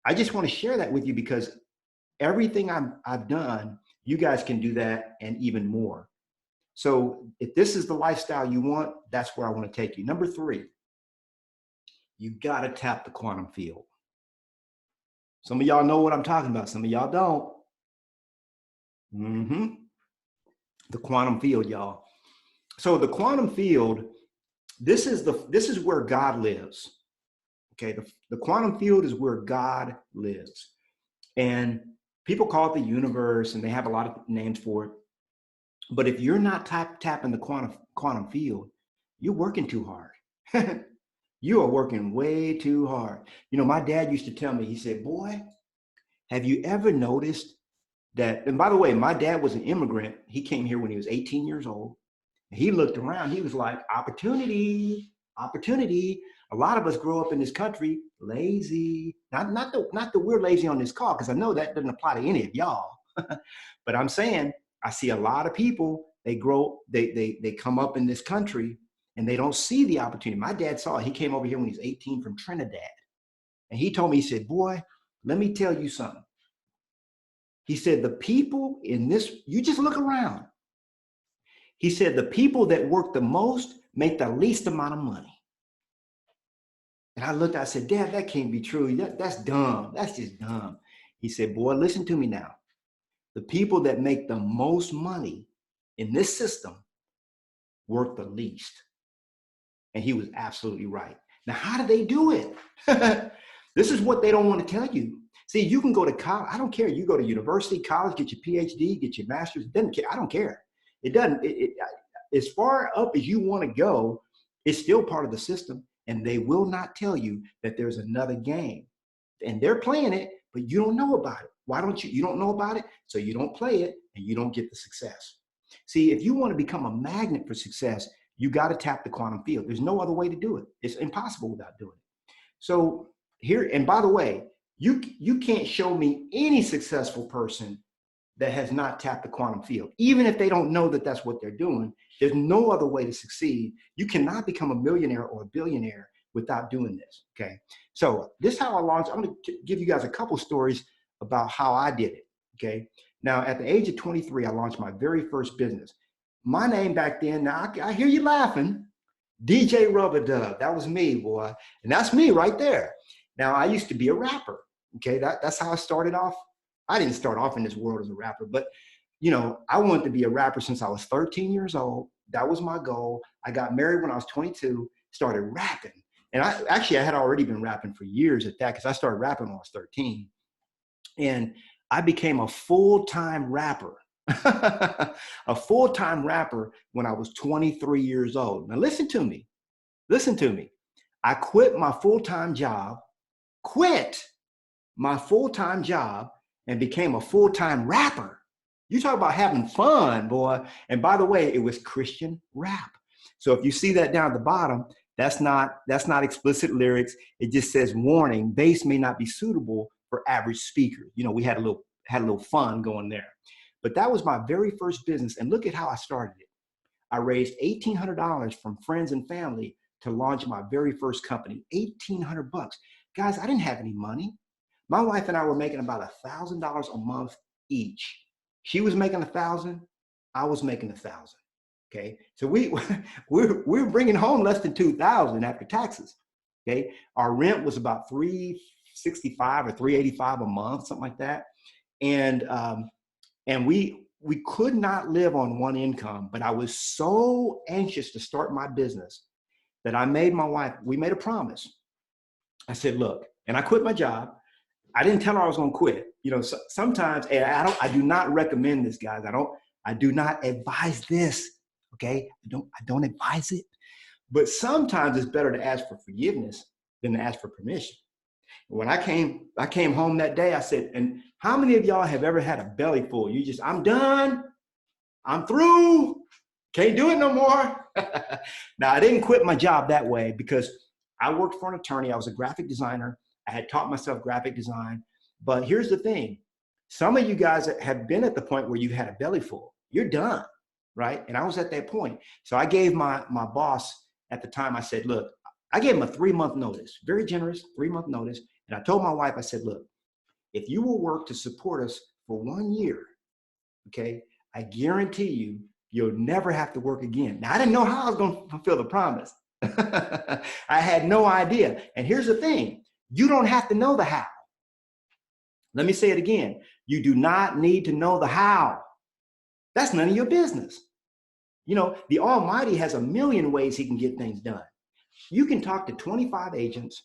I just want to share that with you because everything I've done, you guys can do that and even more. So if this is the lifestyle you want, that's where I want to take you. Number 3, you got to tap the quantum field. Some of y'all know what I'm talking about. Some of y'all don't. The quantum field, y'all. So the quantum field, this is where God lives. Okay, the quantum field is where God lives. And people call it the universe, and they have a lot of names for it. But if you're not tapping the quantum field, you're working too hard. You are working way too hard. You know, my dad used to tell me, he said, boy, have you ever noticed that, and by the way, my dad was an immigrant. He came here when he was 18 years old. He looked around, he was like, opportunity, opportunity. A lot of us grow up in this country lazy. Not that we're lazy on this call, because I know that doesn't apply to any of y'all. But I'm saying, I see a lot of people, they come up in this country and they don't see the opportunity. My dad saw it. He came over here when he was 18 from Trinidad. And he told me, he said, boy, let me tell you something. He said, the people in this, you just look around. He said, the people that work the most make the least amount of money. And I looked, I said, Dad, that can't be true. That's dumb. That's just dumb. He said, boy, listen to me now. The people that make the most money in this system work the least. And he was absolutely right. Now, how do they do it? This is what they don't want to tell you. See, you can go to college. I don't care. You go to university, college, get your PhD, get your master's. It doesn't care. I don't care. It doesn't. As far up as you want to go, it's still part of the system. And they will not tell you that there's another game. And they're playing it, but you don't know about it. Why don't you? You don't know about it, so you don't play it, and you don't get the success. See, if you want to become a magnet for success, you got to tap the quantum field. There's no other way to do it. It's impossible without doing it. So here, and by the way, you can't show me any successful person that has not tapped the quantum field. Even if they don't know that that's what they're doing, there's no other way to succeed. You cannot become a millionaire or a billionaire without doing this, okay? So this is how I launched. I'm gonna give you guys a couple stories about how I did it, okay? Now, at the age of 23, I launched my very first business. My name back then, now I hear you laughing, DJ Rubber Dub. That was me, boy. And that's me right there. Now, I used to be a rapper, okay? That's how I started off. I didn't start off in this world as a rapper, but you know, I wanted to be a rapper since I was 13 years old. That was my goal. I got married when I was 22, started rapping. And I had already been rapping for years at that, because I started rapping when I was 13. And I became a full-time rapper, a full-time rapper when I was 23 years old. Now listen to me. I quit my full-time job, and became a full-time rapper. You talk about having fun, boy. And by the way, it was Christian rap. So if you see that down at the bottom, that's not explicit lyrics. It just says, warning, bass may not be suitable for average speakers. You know, we had a little fun going there. But that was my very first business. And look at how I started it. I raised $1,800 from friends and family to launch my very first company. $1,800. Guys, I didn't have any money. My wife and I were making about $1,000 a month each. She was making 1,000. I was making 1,000. Okay, so we're bringing home less than 2,000 after taxes. Okay, our rent was about $365 or $385 a month, something like that, and we could not live on one income. But I was so anxious to start my business that I made my wife. We made a promise. I said, look, and I quit my job. I didn't tell her I was going to quit. You know, sometimes, and I do not recommend this, guys. I do not advise this. Okay, I don't advise it. But sometimes it's better to ask for forgiveness than to ask for permission. When I came home that day, I said, and how many of y'all have ever had a belly full? I'm done. I'm through. Can't do it no more. Now, I didn't quit my job that way because I worked for an attorney. I was a graphic designer. I had taught myself graphic design. But here's the thing. Some of you guys have been at the point where you've had a belly full. You're done, right? And I was at that point. So I gave my boss at the time, I said, look, I gave him a 3-month notice, very generous 3-month notice. And I told my wife, I said, look, if you will work to support us for 1 year, okay, I guarantee you'll never have to work again. Now, I didn't know how I was going to fulfill the promise. I had no idea. And here's the thing. You don't have to know the how. Let me say it again. You do not need to know the how. That's none of your business. You know, the Almighty has a million ways he can get things done. You can talk to 25 agents.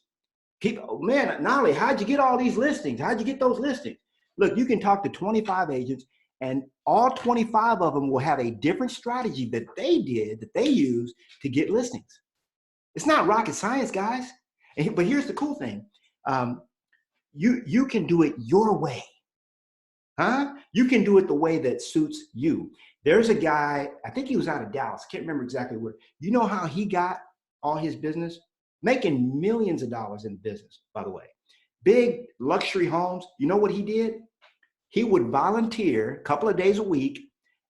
Man, Knolly, how'd you get all these listings? How'd you get those listings? Look, you can talk to 25 agents and all 25 of them will have a different strategy that they use to get listings. It's not rocket science, guys. But here's the cool thing. You can do it your way. Huh? You can do it the way that suits you. There's a guy, I think he was out of Dallas. I can't remember exactly where. You know how he got all his business? Making millions of dollars in business, by the way. Big luxury homes. You know what he did? He would volunteer a couple of days a week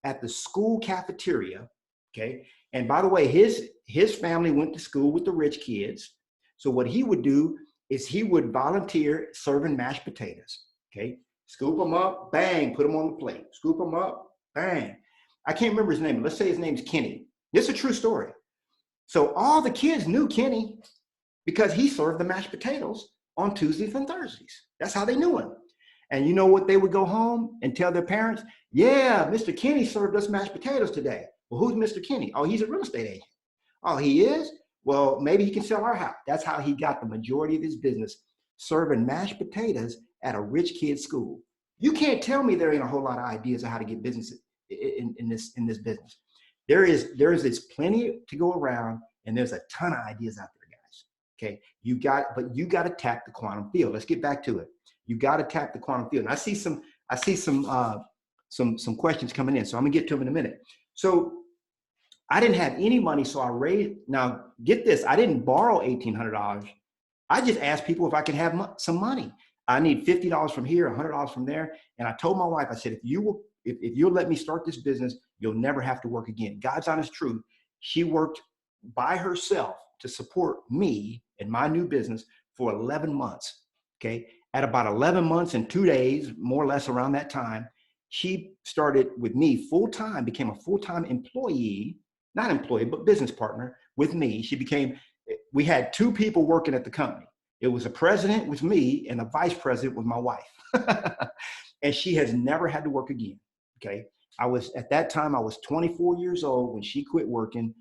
at the school cafeteria. Okay. And by the way, his family went to school with the rich kids. So what he would do is he would volunteer serving mashed potatoes. Okay. Scoop them up, bang, put them on the plate. Scoop them up, bang. I can't remember his name. Let's say his name's Kenny. This is a true story. So all the kids knew Kenny because he served the mashed potatoes on Tuesdays and Thursdays. That's how they knew him. And you know what? They would go home and tell their parents, yeah, Mr. Kenny served us mashed potatoes today. Well, who's Mr. Kenny? Oh, he's a real estate agent. Oh, he is? Well, maybe he can sell our house. That's how he got the majority of his business, serving mashed potatoes at a rich kid's school. You can't tell me there ain't a whole lot of ideas of how to get business in this business. There is plenty to go around, and there's a ton of ideas out there, guys. Okay, you got to tap the quantum field. Let's get back to it. You got to tap the quantum field. And I see some questions coming in, so I'm gonna get to them in a minute. So I didn't have any money, so I raised. Now get this, I didn't borrow $1,800. I just asked people if I could have some money. I need $50 from here, $100 from there. And I told my wife, I said, if you'll let me start this business, you'll never have to work again. God's honest truth. She worked by herself to support me and my new business for 11 months. Okay. At about 11 months and 2 days, more or less around that time, she started with me full-time, became a full-time employee, not employee, but business partner with me. We had 2 people working at the company. It was a president with me and a vice president with my wife. And she has never had to work again. Okay. At that time, I was 24 years old when she quit working,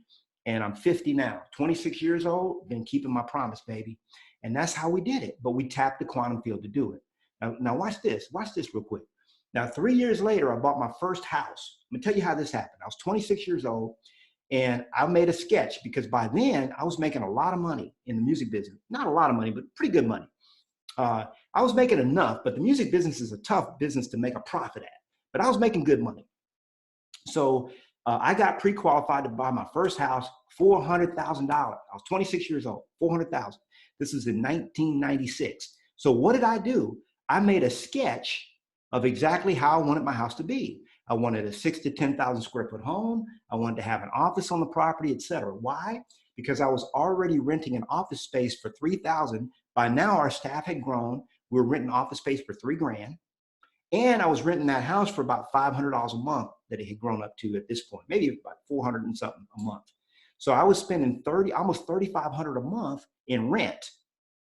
and I'm 50 now, 26 years old, been keeping my promise, baby. And that's how we did it. But we tapped the quantum field to do it. Now watch this real quick. Now, 3 years later, I bought my first house. Let me tell you how this happened. I was 26 years old. And I made a sketch because by then I was making a lot of money in the music business. Not a lot of money, but pretty good money. I was making enough, but the music business is a tough business to make a profit at. But I was making good money. So I got pre-qualified to buy my first house, $400,000. I was 26 years old, $400,000. This is in 1996. So what did I do? I made a sketch of exactly how I wanted my house to be. I wanted a 6 to 10,000 square foot home. I wanted to have an office on the property, et cetera. Why? Because I was already renting an office space for 3,000. By now our staff had grown. We were renting office space for $3,000. And I was renting that house for about $500 a month that it had grown up to at this point, maybe about 400 and something a month. So I was spending almost 3,500 a month in rent.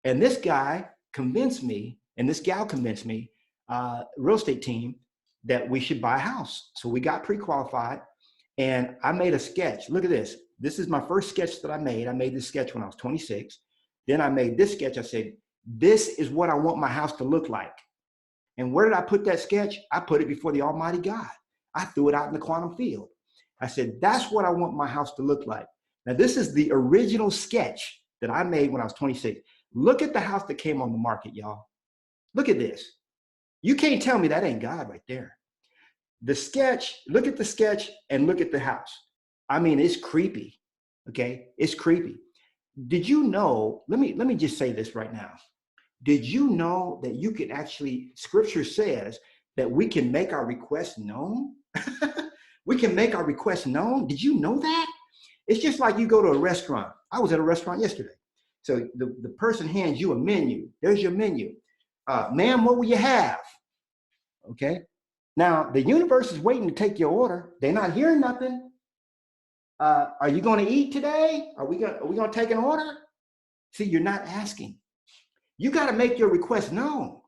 And this guy convinced me, and this gal convinced me, real estate team, that we should buy a house. So we got pre-qualified, and I made a sketch. Look at this. This is my first sketch that I made. I made this sketch when I was 26. Then I made this sketch. I said, this is what I want my house to look like. And where did I put that sketch? I put it before the Almighty God. I threw it out in the quantum field. I said, that's what I want my house to look like. Now, this is the original sketch that I made when I was 26. Look at the house that came on the market, y'all. Look at this. You can't tell me that ain't God right there. The sketch, look at the sketch and look at the house. I mean, it's creepy, okay? It's creepy. Did you know, let me just say this right now. Did you know that you can actually, scripture says that we can make our requests known? We can make our requests known. Did you know that? It's just like you go to a restaurant. I was at a restaurant yesterday. So the person hands you a menu. There's your menu. Ma'am, what will you have? Okay. Now, the universe is waiting to take your order. They're not hearing nothing. Are you going to eat today? Are we going to take an order? See, you're not asking. You got to make your request known.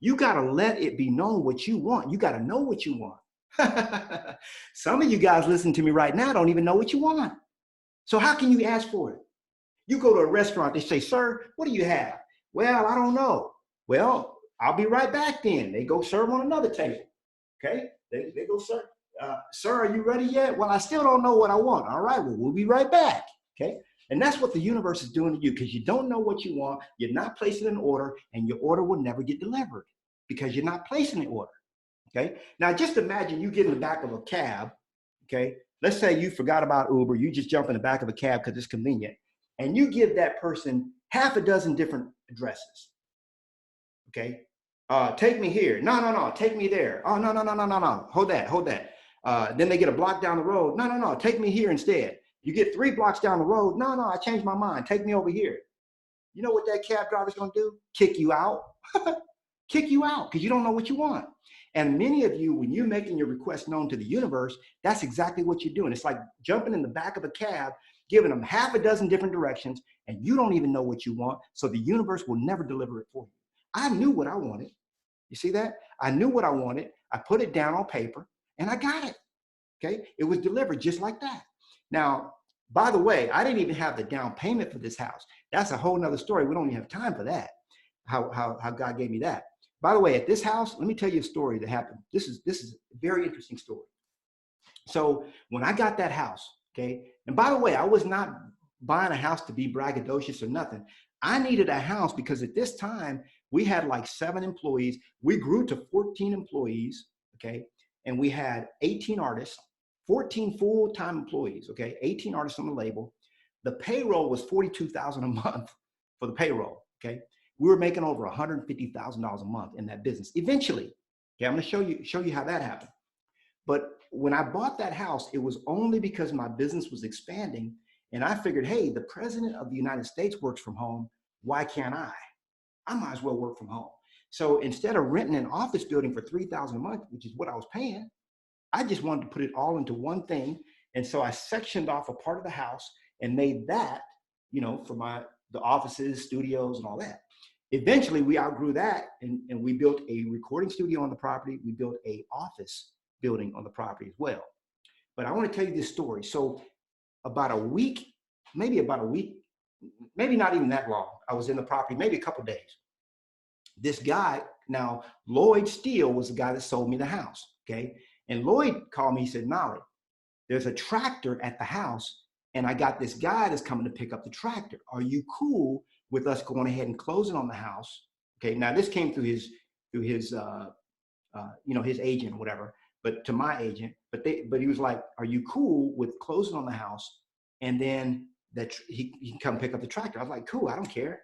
You got to let it be known what you want. You got to know what you want. Some of you guys listening to me right now don't even know what you want. So how can you ask for it? You go to a restaurant, they say, sir, what do you have? Well, I don't know. Well, I'll be right back then. They go serve on another table. Okay? They go serve. Sir, are you ready yet? Well, I still don't know what I want. All right, well, we'll be right back. Okay? And that's what the universe is doing to you, because you don't know what you want. You're not placing an order, and your order will never get delivered because you're not placing an order. Okay? Now, just imagine you get in the back of a cab. Okay? Let's say you forgot about Uber. You just jump in the back of a cab because it's convenient. And you give that person half a dozen different addresses. Okay? Take me here. No. Take me there. Oh, no. Hold that. Then they get a block down the road. No. Take me here instead. You get 3 blocks down the road. No, I changed my mind. Take me over here. You know what that cab driver's going to do? Kick you out. Kick you out because you don't know what you want. And many of you, when you're making your request known to the universe, that's exactly what you're doing. It's like jumping in the back of a cab, giving them half a dozen different directions, and you don't even know what you want. So the universe will never deliver it for you. I knew what I wanted. You see that? I knew what I wanted. I put it down on paper and I got it. Okay. It was delivered just like that. Now, by the way, I didn't even have the down payment for this house. That's a whole nother story. We don't even have time for that. How God gave me that. By the way, at this house, let me tell you a story that happened. This is a very interesting story. So when I got that house, okay, and by the way, I was not buying a house to be braggadocious or nothing. I needed a house because at this time we had like 7 employees. We grew to 14 employees, okay, and we had 18 artists, 14 full-time employees, okay, 18 artists on the label. The payroll was $42,000 a month for the payroll, okay. We were making over $150,000 a month in that business. Eventually, okay, I'm going to show you how that happened. But when I bought that house, it was only because my business was expanding, and I figured, hey, the president of the United States works from home. Why can't I? I might as well work from home. So instead of renting an office building for $3,000 a month, which is what I was paying, I just wanted to put it all into one thing. And so I sectioned off a part of the house and made that, for the offices, studios, and all that. Eventually, we outgrew that, and we built a recording studio on the property. We built an office building on the property as well. But I want to tell you this story. So about a week, maybe not even that long, I was in the property, maybe a couple of days. This guy, now Lloyd Steele was the guy that sold me the house, okay? And Lloyd called me, he said, Knolly, there's a tractor at the house, and I got this guy that's coming to pick up the tractor. Are you cool with us going ahead and closing on the house? Okay, now this came through his agent or whatever, but to my agent, but he was like, are you cool with closing on the house? And then that he can come pick up the tractor. I was like, cool, I don't care.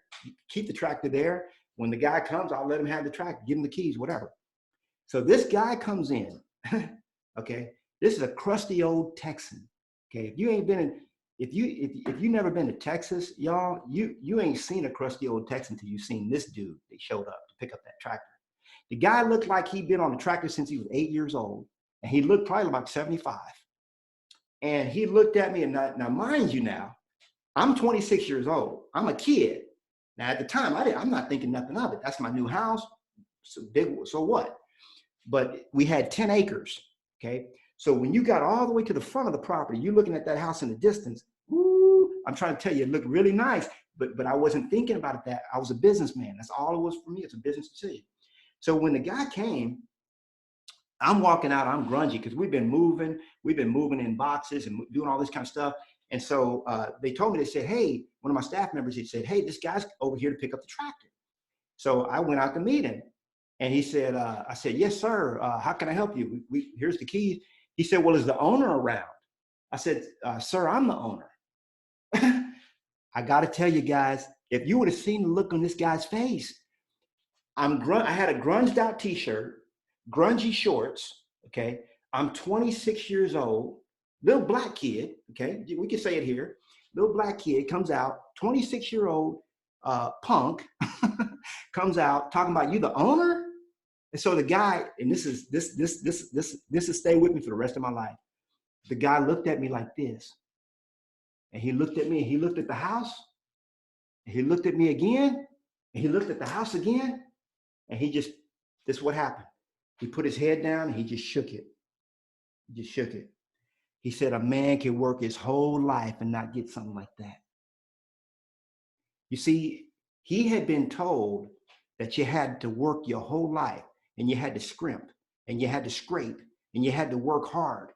Keep the tractor there. When the guy comes, I'll let him have the tractor, give him the keys, whatever. So this guy comes in, Okay. This is a crusty old Texan. Okay. If you ain't been in, if you never been to Texas, y'all, you ain't seen a crusty old Texan till you seen this dude that showed up to pick up that tractor. The guy looked like he'd been on the tractor since he was 8 years old, and he looked probably about 75. And he looked at me, and now mind you, now I'm 26 years old. I'm a kid. Now at the time, I'm not thinking nothing of it. That's my new house. So big. So what? But we had 10 acres. Okay. So when you got all the way to the front of the property, you're looking at that house in the distance. Woo, I'm trying to tell you, it looked really nice, but I wasn't thinking about it that I was a businessman. That's all it was for me. It's a business decision. So when the guy came, I'm walking out, I'm grungy because we've been moving in boxes and doing all this kind of stuff. And so they told me, they said, hey, one of my staff members, he said, hey, this guy's over here to pick up the tractor. So I went out to meet him, and he said, I said, yes, sir. How can I help you? Here's the keys. He said, well, is the owner around? I said, sir, I'm the owner. I got to tell you guys, if you would have seen the look on this guy's face, I had a grunged out t-shirt, grungy shorts, okay? I'm 26 years old, little black kid, okay? We can say it here. Little black kid comes out, 26-year-old punk, comes out talking about, you the owner? And so the guy, and this is stay with me for the rest of my life. The guy looked at me like this, and he looked at me, and he looked at the house, and he looked at me again, and he looked at the house again, and this is what happened. He put his head down, and he just shook it. He just shook it. He said, a man can work his whole life and not get something like that. You see, he had been told that you had to work your whole life, and you had to scrimp, and you had to scrape, and you had to work hard.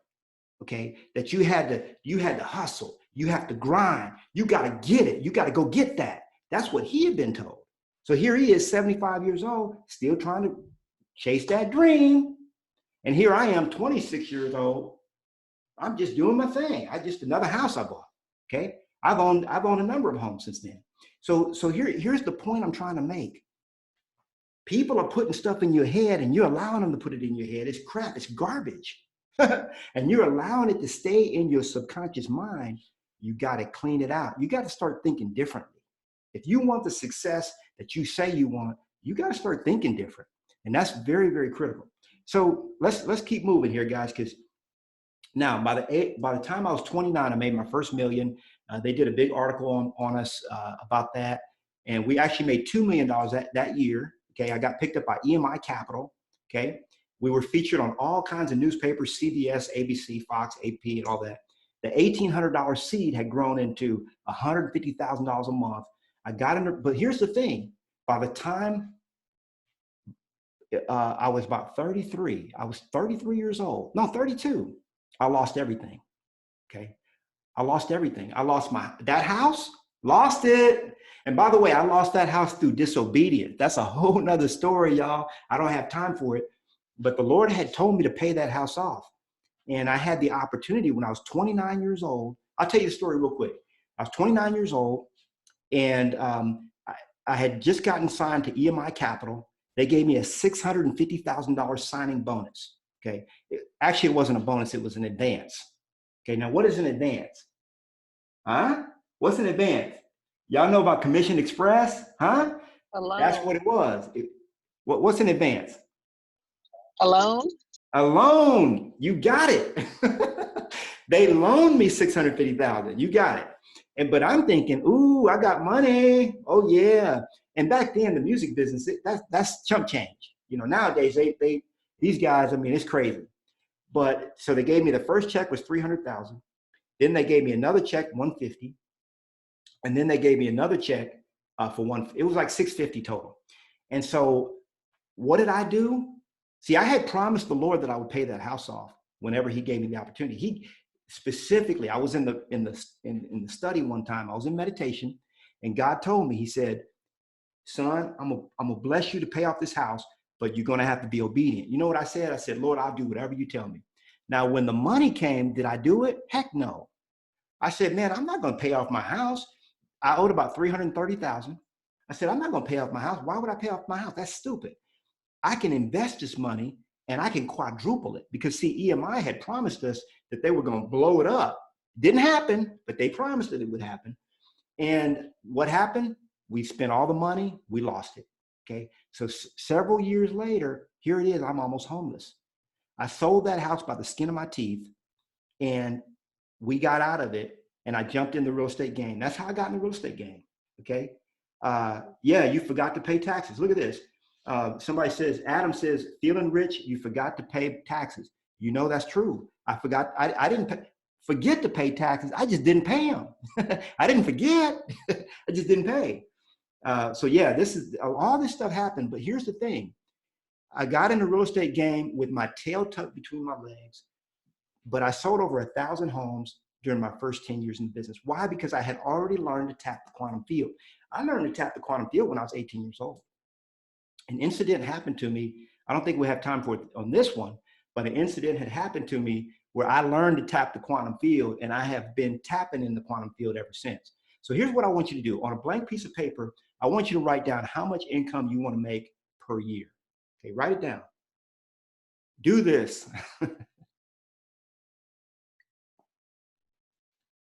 Okay, that you had to hustle, you have to grind, you got to get it, you got to go get that. That's what he had been told. So here he is, 75 years old, still trying to chase that dream. And here I am, 26 years old. I'm just doing my thing. Another house I bought. Okay, I've owned a number of homes since then. So here's the point I'm trying to make. People are putting stuff in your head, and you're allowing them to put it in your head. It's crap. It's garbage. And you're allowing it to stay in your subconscious mind. You got to clean it out. You got to start thinking differently. If you want the success that you say you want, you got to start thinking different. And that's very, very critical. So let's keep moving here, guys, because now by the time I was 29, I made my first million. They did a big article on us about that. And we actually made $2 million that year. Okay, I got picked up by EMI Capital. Okay. We were featured on all kinds of newspapers, CBS, ABC, Fox, AP, and all that. The $1,800 seed had grown into $150,000 a month. I got in, but here's the thing. By the time I was about 33, I was 33 years old. No, 32. I lost everything. Okay. I lost everything. I lost that house, lost it. And by the way, I lost that house through disobedience. That's a whole nother story, y'all. I don't have time for it. But the Lord had told me to pay that house off. And I had the opportunity when I was 29 years old. I'll tell you the story real quick. I was 29 years old, and I had just gotten signed to EMI Capital. They gave me a $650,000 signing bonus. Okay. Actually, it wasn't a bonus. It was an advance. Okay. Now, what is an advance? Huh? What's an advance? Y'all know about Commission Express? Huh? A loan. That's what it was. What's an advance? A loan? A loan. You got it. They loaned me $650,000. You got it. But I'm thinking, ooh, I got money. Oh yeah. And back then, the music business, that's chump change. You know, nowadays these guys, I mean, it's crazy. But so they gave me, the first check was $300,000. Then they gave me another check, $150,000. And then they gave me another check for it was like $650,000 total. And so what did I do? See, I had promised the Lord that I would pay that house off whenever he gave me the opportunity. He specifically, I was in the study one time, I was in meditation, and God told me, he said, son, I'm gonna bless you to pay off this house, but you're gonna have to be obedient. You know what I said? I said, Lord, I'll do whatever you tell me. Now, when the money came, did I do it? Heck no. I said, man, I'm not gonna pay off my house. I owed about $330,000. I said, I'm not gonna pay off my house. Why would I pay off my house? That's stupid. I can invest this money and I can quadruple it. Because see, EMI had promised us that they were going to blow it up. Didn't happen, but they promised that it would happen. And what happened? We spent all the money, we lost it. Okay. So several years later, here it is, I'm almost homeless. I sold that house by the skin of my teeth, and we got out of it, and I jumped in the real estate game. That's how I got in the real estate game. Okay. Yeah, you forgot to pay taxes. Look at this. Somebody says, Adam says, feeling rich, you forgot to pay taxes. You know, that's true. I forgot. I didn't forget to pay taxes. I just didn't pay them. I didn't forget. I just didn't pay. So yeah, all this stuff happened. But here's the thing. I got in the real estate game with my tail tucked between my legs, but I sold over 1,000 homes during my first 10 years in business. Why? Because I had already learned to tap the quantum field. I learned to tap the quantum field when I was 18 years old. An incident happened to me. I don't think we have time for it on this one, but an incident had happened to me where I learned to tap the quantum field, and I have been tapping in the quantum field ever since. So here's what I want you to do. On a blank piece of paper, I want you to write down how much income you want to make per year. Okay, write it down. Do this.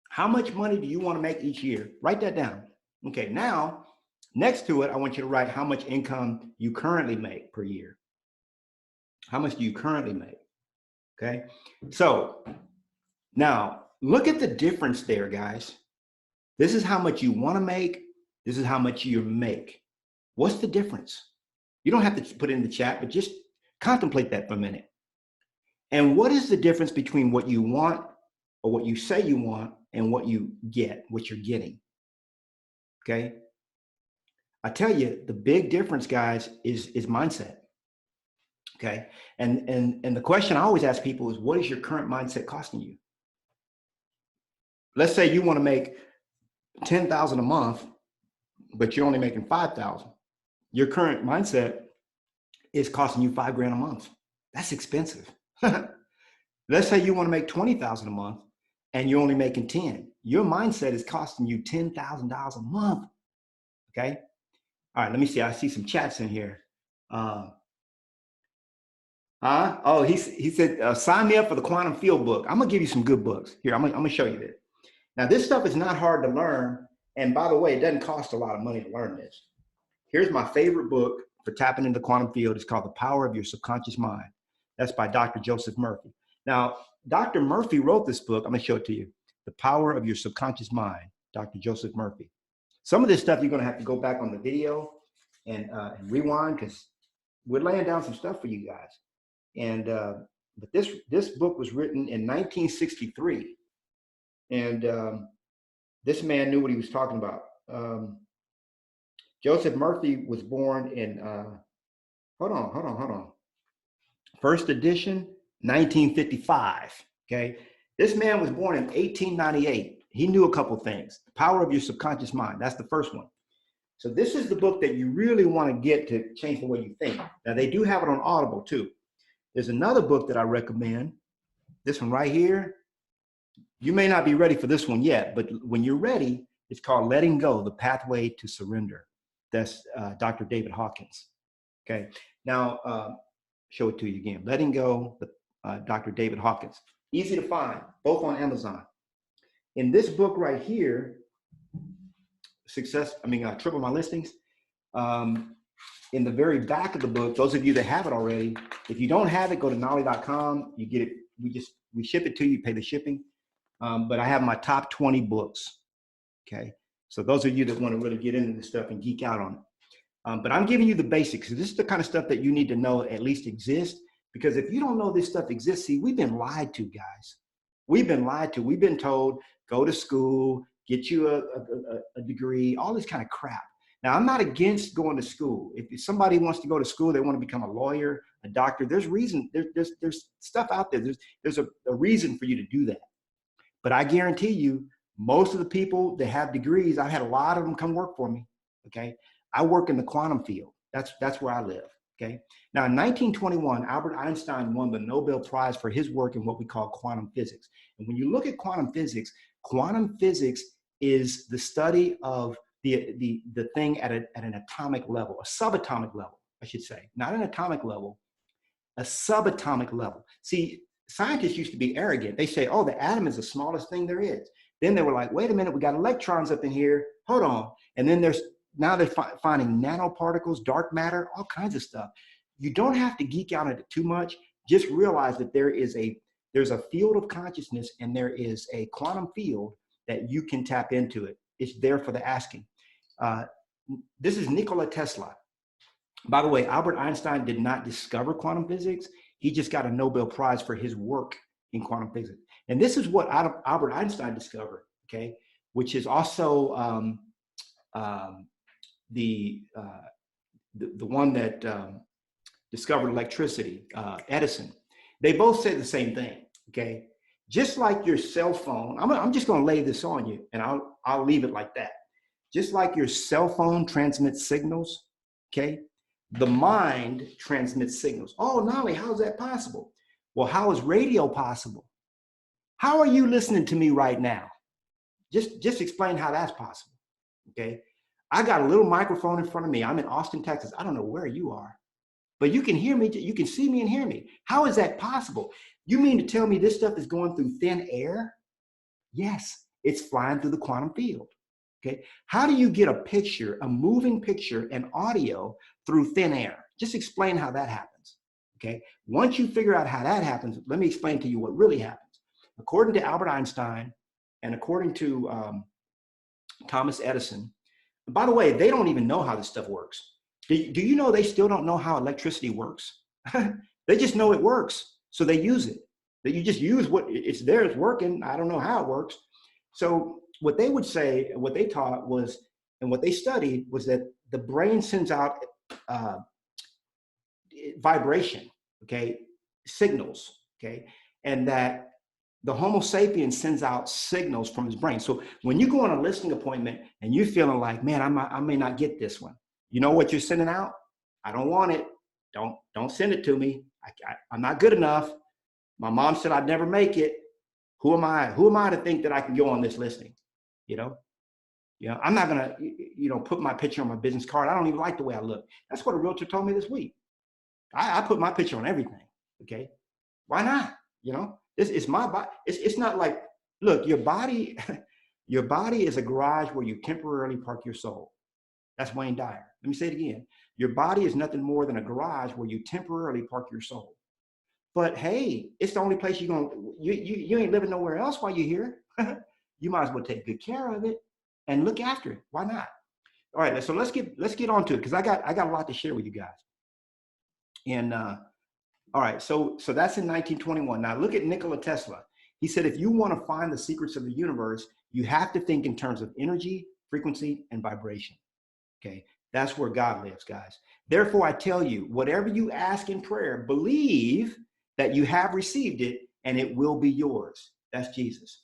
How much money do you want to make each year? Write that down. Okay, now, next to it, I want you to write how much income you currently make per year. How much do you currently make? Okay, so now look at the difference there, guys. This is how much you want to make. This is how much you make. What's the difference? You don't have to put it in the chat, but just contemplate that for a minute. And what is the difference between what you want or what you say you want and what you get, what you're getting? Okay. I tell you, the big difference, guys, is mindset. Okay. And the question I always ask people is, what is your current mindset costing you? Let's say you want to make $10,000 a month, but you're only making 5,000. Your current mindset is costing you $5,000 a month. That's expensive. Let's say you want to make 20,000 a month and you're only making 10. Your mindset is costing you $10,000 a month. Okay. All right. Let me see. I see some chats in here. Oh, he said, sign me up for the Quantum Field book. I'm going to give you some good books. Here, I'm going to show you this. Now, this stuff is not hard to learn. And by the way, it doesn't cost a lot of money to learn this. Here's my favorite book for tapping into the quantum field. It's called The Power of Your Subconscious Mind. That's by Dr. Joseph Murphy. Now, Dr. Murphy wrote this book. I'm going to show it to you. The Power of Your Subconscious Mind, Dr. Joseph Murphy. Some of this stuff you're going to have to go back on the video and rewind, because we're laying down some stuff for you guys. And but this book was written in 1963, and this man knew what he was talking about. Joseph Murphy was born in hold on. First edition, 1955. Okay, this man was born in 1898. He knew a couple things. The Power of Your Subconscious Mind. That's the first one. So this is the book that you really want to get to change the way you think. Now they do have it on Audible too. There's another book that I recommend. This one right here. You may not be ready for this one yet, but when you're ready, it's called Letting Go, The Pathway to Surrender. That's Dr. David Hawkins. Okay. Now, show it to you again. Letting Go, Dr. David Hawkins. Easy to find, both on Amazon. In this book right here, Triple My Listings, in the very back of the book, those of you that have it already, if you don't have it, go to knolly.com. You get it. We ship it to you, pay the shipping. But I have my top 20 books. Okay. So those of you that want to really get into this stuff and geek out on it. But I'm giving you the basics. This is the kind of stuff that you need to know at least exists. Because if you don't know this stuff exists, see, we've been lied to, guys. We've been lied to. We've been told, go to school, get you a degree, all this kind of crap. Now, I'm not against going to school. If somebody wants to go to school, they want to become a lawyer, a doctor, there's reason. There's stuff out there. There's a reason for you to do that. But I guarantee you, most of the people that have degrees, I've had a lot of them come work for me. Okay. I work in the quantum field. That's where I live. Okay. Now, in 1921, Albert Einstein won the Nobel Prize for his work in what we call quantum physics. And when you look at quantum physics is the study of the thing at an atomic level, a subatomic level, I should say, not an atomic level. a subatomic level. See, scientists used to be arrogant. They say, oh, the atom is the smallest thing there is. Then they were like, wait a minute, we got electrons up in here. Hold on. And then now they're finding nanoparticles, dark matter, all kinds of stuff. You don't have to geek out at it too much. Just realize that there's a field of consciousness and there is a quantum field that you can tap into it. It's there for the asking. This is Nikola Tesla. By the way, Albert Einstein did not discover quantum physics. He just got a Nobel Prize for his work in quantum physics. And this is what Albert Einstein discovered, okay, which is also the one that discovered electricity, Edison. They both say the same thing, okay? Just like your cell phone, I'm just gonna lay this on you and I'll leave it like that. Just like your cell phone transmits signals, okay? The mind transmits signals. Oh, Knolly, how is that possible? Well, how is radio possible? How are you listening to me right now? Just explain how that's possible, okay? I got a little microphone in front of me. I'm in Austin, Texas. I don't know where you are, but you can hear me. You can see me and hear me. How is that possible? You mean to tell me this stuff is going through thin air? Yes, it's flying through the quantum field. Okay. How do you get a picture, a moving picture and audio through thin air? Just explain how that happens. Okay. Once you figure out how that happens, let me explain to you what really happens. According to Albert Einstein and according to Thomas Edison, by the way, they don't even know how this stuff works. Do you know they still don't know how electricity works? They just know it works. So they use it. That you just use what it's there, it's working. I don't know how it works. So what they would say, what they taught was, and what they studied was that the brain sends out vibration, okay, signals, okay, and that the Homo sapiens sends out signals from his brain. So when you go on a listening appointment and you're feeling like, man, I may not get this one, you know what you're sending out? I don't want it. Don't send it to me. I'm not good enough. My mom said I'd never make it. Who am I? Who am I to think that I can go on this listening? You know, I'm not gonna, put my picture on my business card. I don't even like the way I look. That's what a realtor told me this week. I put my picture on everything. Okay, why not? It's my body. It's not like, look, your body, your body is a garage where you temporarily park your soul. That's Wayne Dyer. Let me say it again. Your body is nothing more than a garage where you temporarily park your soul. But hey, it's the only place you ain't living nowhere else while you're here. You might as well take good care of it and look after it. Why not? All right, so let's get on to it because I got a lot to share with you guys. And all right, so that's in 1921. Now look at Nikola Tesla. He said, if you want to find the secrets of the universe, you have to think in terms of energy, frequency, and vibration. Okay, that's where God lives, guys. Therefore, I tell you, whatever you ask in prayer, believe that you have received it and it will be yours. That's Jesus.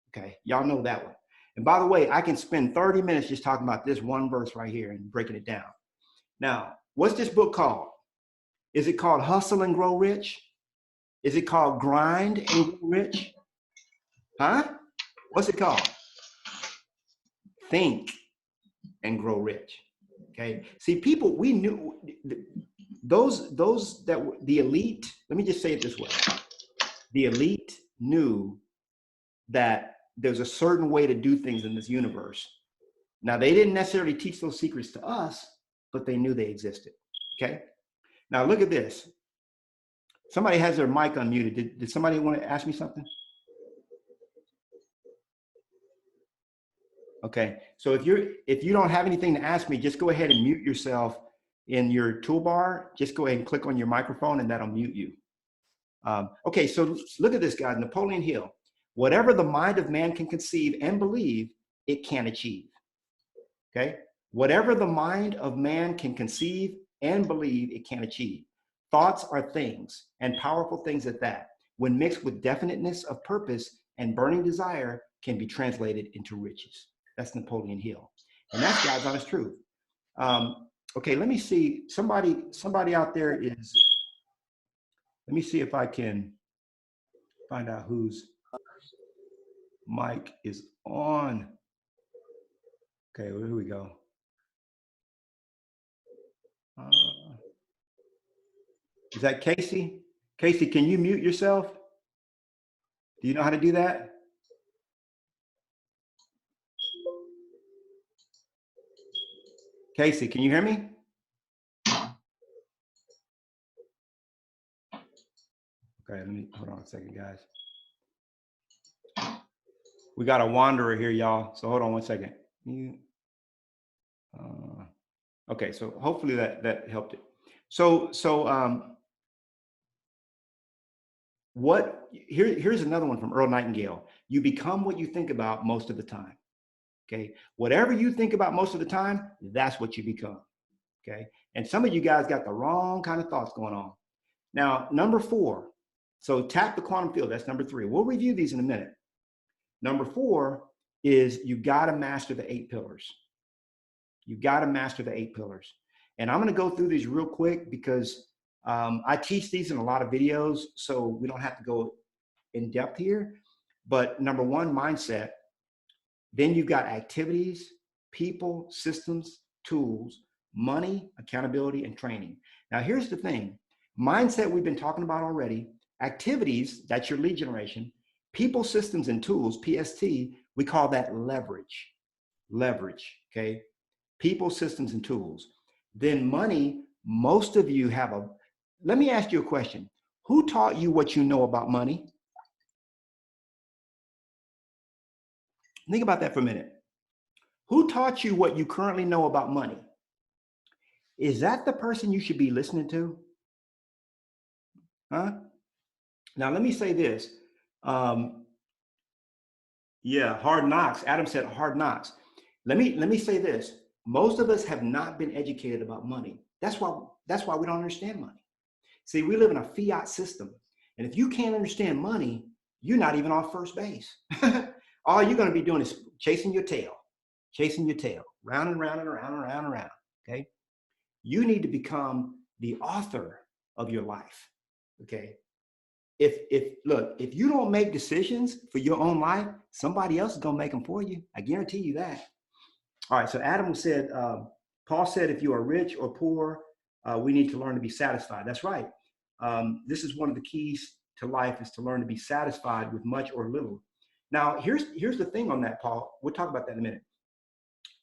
Okay, y'all know that one. And by the way, I can spend 30 minutes just talking about this one verse right here and breaking it down. Now, what's this book called? Is it called Hustle and Grow Rich? Is it called Grind and Grow Rich? Huh? What's it called? Think and Grow Rich. Okay. See, people, we knew those that were the elite. Let me just say it this way. The elite knew that there's a certain way to do things in this universe. Now, they didn't necessarily teach those secrets to us, but they knew they existed. Okay. Now, look at this. Somebody has their mic unmuted. Did somebody want to ask me something? Okay, so if you don't have anything to ask me, just go ahead and mute yourself in your toolbar. Just go ahead and click on your microphone and that'll mute you. Okay, so look at this guy, Napoleon Hill. Whatever the mind of man can conceive and believe, it can achieve. Okay, whatever the mind of man can conceive and believe, it can achieve. Thoughts are things, and powerful things at that. When mixed with definiteness of purpose and burning desire, can be translated into riches. That's Napoleon Hill. And that's God's honest truth. Okay, let me see. Somebody out there is, let me see if I can find out whose mic is on. Okay, well, here we go. Is that Casey? Casey, can you mute yourself? Do you know how to do that? Casey, can you hear me? Okay, let me, hold on a second, guys. We got a wanderer here, y'all. So hold on one second. Okay, so hopefully that helped it. Here's another one from Earl Nightingale. You become what you think about most of the time. Okay, whatever you think about most of the time, that's what you become. Okay, and some of you guys got the wrong kind of thoughts going on. Now, number 4. So tap the quantum field. That's number 3. We'll review these in a minute. Number 4 is you got to master the 8 pillars. You got to master the 8 pillars. And I'm going to go through these real quick because I teach these in a lot of videos, so we don't have to go in depth here. But number 1, mindset. Then you've got activities, people, systems, tools, money, accountability, and training. Now, here's the thing. Mindset we've been talking about already. Activities, that's your lead generation. People, systems, and tools, PST, we call that leverage. Leverage, okay? People, systems, and tools. Then money, most of you have a, let me ask you a question. Who taught you what you know about money? Think about that for a minute. Who taught you what you currently know about money? Is that the person you should be listening to? Huh? Now, let me say this. Yeah, hard knocks. Adam said hard knocks. Let me say this. Most of us have not been educated about money. That's why we don't understand money. See, we live in a fiat system. And if you can't understand money, you're not even on first base. All you're going to be doing is chasing your tail, round and round and around and around and around. Okay. You need to become the author of your life. Okay. If you don't make decisions for your own life, somebody else is going to make them for you. I guarantee you that. All right. So Adam said, Paul said, if you are rich or poor, we need to learn to be satisfied. That's right. This is one of the keys to life, is to learn to be satisfied with much or little. Now, here's the thing on that, Paul. We'll talk about that in a minute.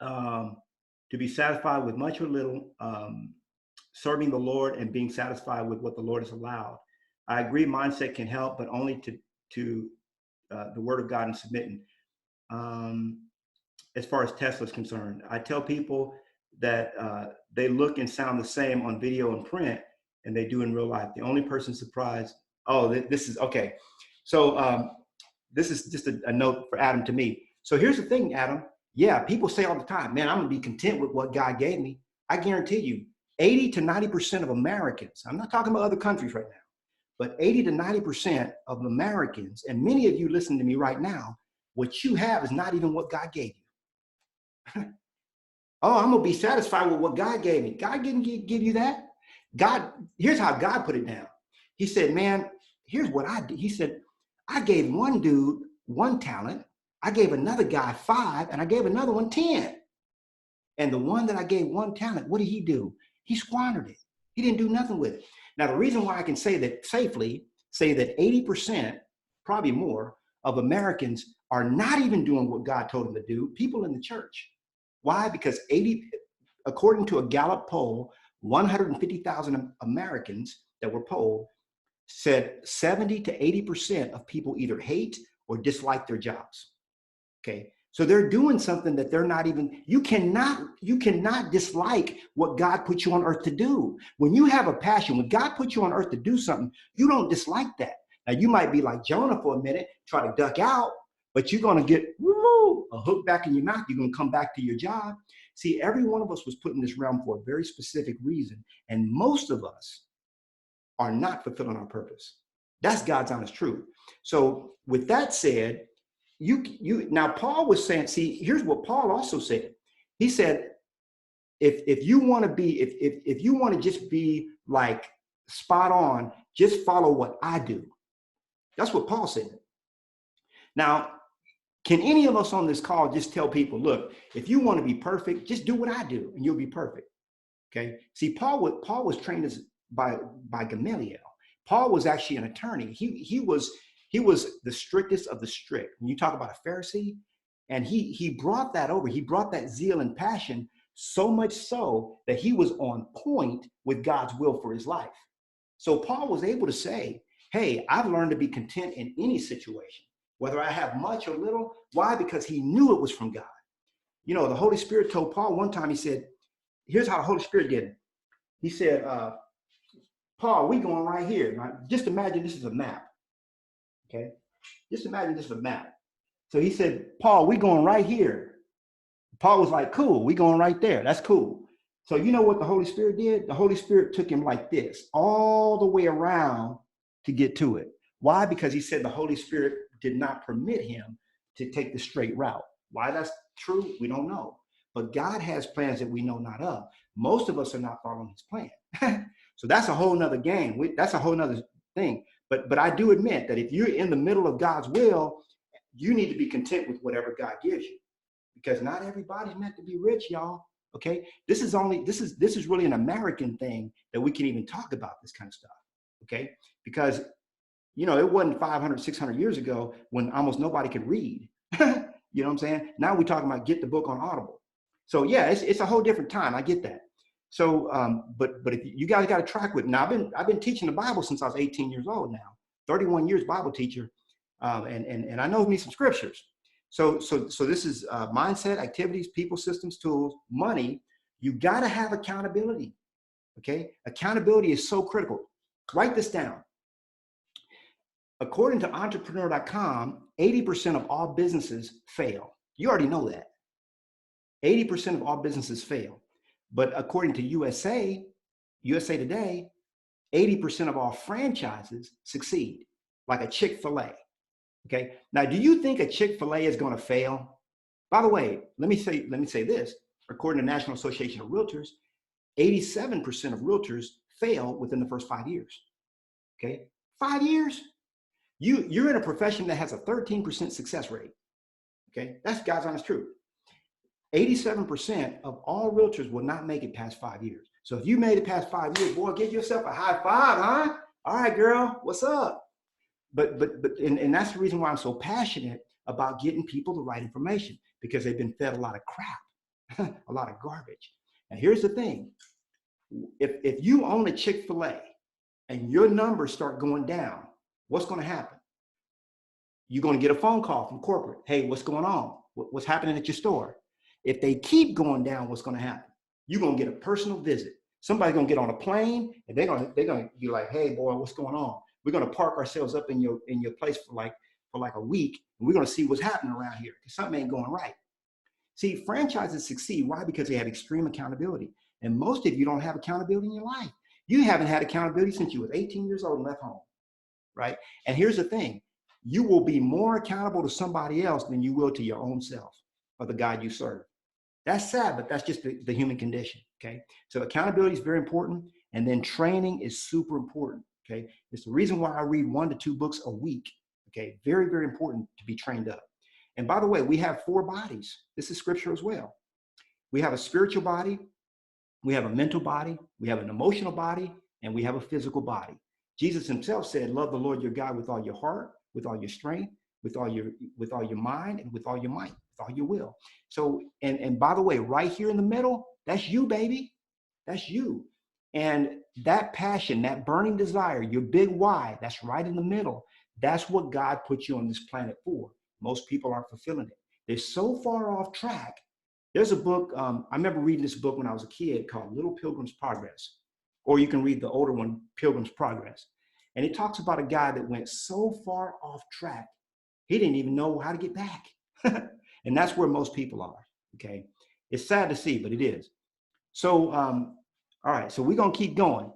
To be satisfied with much or little, serving the Lord and being satisfied with what the Lord has allowed. I agree, mindset can help, but only to the Word of God and submitting. As far as Tesla's concerned, I tell people that they look and sound the same on video and print, and they do in real life. The only person surprised. Oh, this is okay. So this is just a note for Adam to me. So here's the thing, Adam. Yeah, people say all the time, man, I'm gonna be content with what God gave me. I guarantee you, 80 to 90% of Americans, I'm not talking about other countries right now, but 80 to 90% of Americans, and many of you listening to me right now, what you have is not even what God gave you. Oh, I'm gonna be satisfied with what God gave me. God didn't give you that. God, here's how God put it down. He said, man, here's what I did. He said, I gave one dude 1 talent, I gave another guy 5, and I gave another one 10. And the one that I gave 1 talent, what did he do? He squandered it. He didn't do nothing with it. Now, the reason why I can say that safely, say that 80%, probably more, of Americans are not even doing what God told them to do, people in the church. Why? Because according to a Gallup poll, 150,000 Americans that were polled said 70 to 80% of people either hate or dislike their jobs. Okay. So they're doing something that they're not even, you cannot dislike what God put you on earth to do. When you have a passion, when God put you on earth to do something, you don't dislike that. Now you might be like Jonah for a minute, try to duck out, but you're going to get a hook back in your mouth. You're going to come back to your job. See, every one of us was put in this realm for a very specific reason. And most of us are not fulfilling our purpose. That's God's honest truth. So with that said, now Paul was saying, see, here's what Paul also said. He said, if you want to be, if you want to just be like spot on, just follow what I do. That's what Paul said. Now, can any of us on this call just tell people, look, if you want to be perfect, just do what I do and you'll be perfect. Okay. See, Paul was trained by Gamaliel. Paul was actually an attorney. He was the strictest of the strict. When you talk about a Pharisee, and he brought that over. He brought that zeal and passion, so much so that he was on point with God's will for his life. So Paul was able to say, hey, I've learned to be content in any situation, whether I have much or little. Why? Because he knew it was from God. You know, the Holy Spirit told Paul one time, he said, here's how the Holy Spirit did it. He said, Paul, we going right here. Now, just imagine this is a map. Okay. Just imagine this is a map. So he said, Paul, we going right here. Paul was like, cool, we going right there. That's cool. So you know what the Holy Spirit did? The Holy Spirit took him like this, all the way around to get to it. Why? Because he said the Holy Spirit did not permit him to take the straight route. Why that's true, we don't know. But God has plans that we know not of. Most of us are not following his plan. So that's a whole nother game. That's a whole nother thing. But I do admit that if you're in the middle of God's will, you need to be content with whatever God gives you. Because not everybody's meant to be rich, y'all. Okay. This is really an American thing that we can even talk about this kind of stuff. Okay. Because, you know, it wasn't 500, 600 years ago when almost nobody could read. You know what I'm saying? Now we're talking about get the book on Audible. So yeah, it's a whole different time. I get that. So, but if you guys got to track with, now I've been teaching the Bible since I was 18 years old now, 31 years Bible teacher. And I know me some scriptures. So this is mindset, activities, people, systems, tools, money. You got to have accountability. Okay. Accountability is so critical. Write this down. According to entrepreneur.com, 80% of all businesses fail. You already know that. 80% of all businesses fail. But according to USA Today, 80% of all franchises succeed, like a Chick-fil-A. Okay. Now, do you think a Chick-fil-A is going to fail? By the way, let me say this. According to National Association of Realtors, 87% of realtors fail within the first 5 years. Okay. 5 years. You're in a profession that has a 13% success rate. Okay. That's God's honest truth. 87% of all realtors will not make it past 5 years. So if you made it past 5 years, boy, give yourself a high five, huh? All right, girl, what's up? But that's the reason why I'm so passionate about getting people the right information, because they've been fed a lot of crap, a lot of garbage. And here's the thing. If you own a Chick-fil-A and your numbers start going down, what's going to happen? You're going to get a phone call from corporate. Hey, what's going on? What's happening at your store? If they keep going down, what's going to happen? You're going to get a personal visit. Somebody's going to get on a plane and they're going to be like, hey, boy, what's going on? We're going to park ourselves up in your place for like a week, and we're going to see what's happening around here, because something ain't going right. See, franchises succeed. Why? Because they have extreme accountability. And most of you don't have accountability in your life. You haven't had accountability since you were 18 years old and left home, right? And here's the thing. You will be more accountable to somebody else than you will to your own self or the God you serve. That's sad, but that's just the human condition, okay? So accountability is very important, and then training is super important, okay? It's the reason why I read 1 to 2 books a week, okay? Very, very important to be trained up. And by the way, we have 4 bodies. This is scripture as well. We have a spiritual body, we have a mental body, we have an emotional body, and we have a physical body. Jesus himself said, love the Lord your God with all your heart, with all your strength, with all your mind, and with all your might, with all your will. So, and by the way, right here in the middle, that's you, baby. That's you. And that passion, that burning desire, your big why, that's right in the middle. That's what God put you on this planet for. Most people aren't fulfilling it. They're so far off track. There's a book, I remember reading this book when I was a kid called Little Pilgrim's Progress, or you can read the older one, Pilgrim's Progress. And it talks about a guy that went so far off track, he didn't even know how to get back. And that's where most people are, okay? It's sad to see, but it is. So, all right, so we're going to keep going.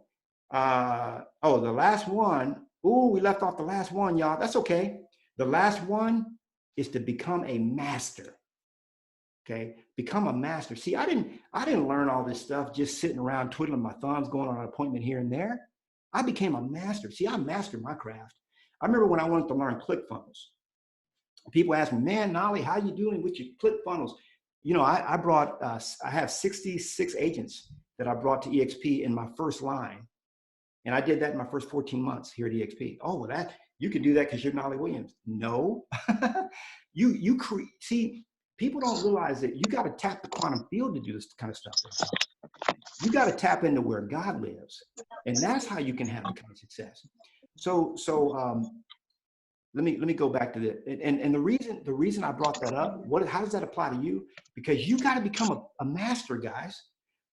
The last one. Ooh, we left off the last one, y'all. That's okay. The last one is to become a master, okay? Become a master. See, I didn't learn all this stuff just sitting around twiddling my thumbs, going on an appointment here and there. I became a master. See, I mastered my craft. I remember when I wanted to learn ClickFunnels. People ask me, man, Knolly, how you doing with your ClickFunnels? You know, I have 66 agents that I brought to EXP in my first line. And I did that in my first 14 months here at EXP. Oh, well, that you can do that because you're Knolly Williams. No, see, people don't realize that you got to tap the quantum field to do this kind of stuff. You got to tap into where God lives, and that's how you can have the kind of success. So let me go back to this. And the reason I brought that up, how does that apply to you? Because you got to become a master, guys.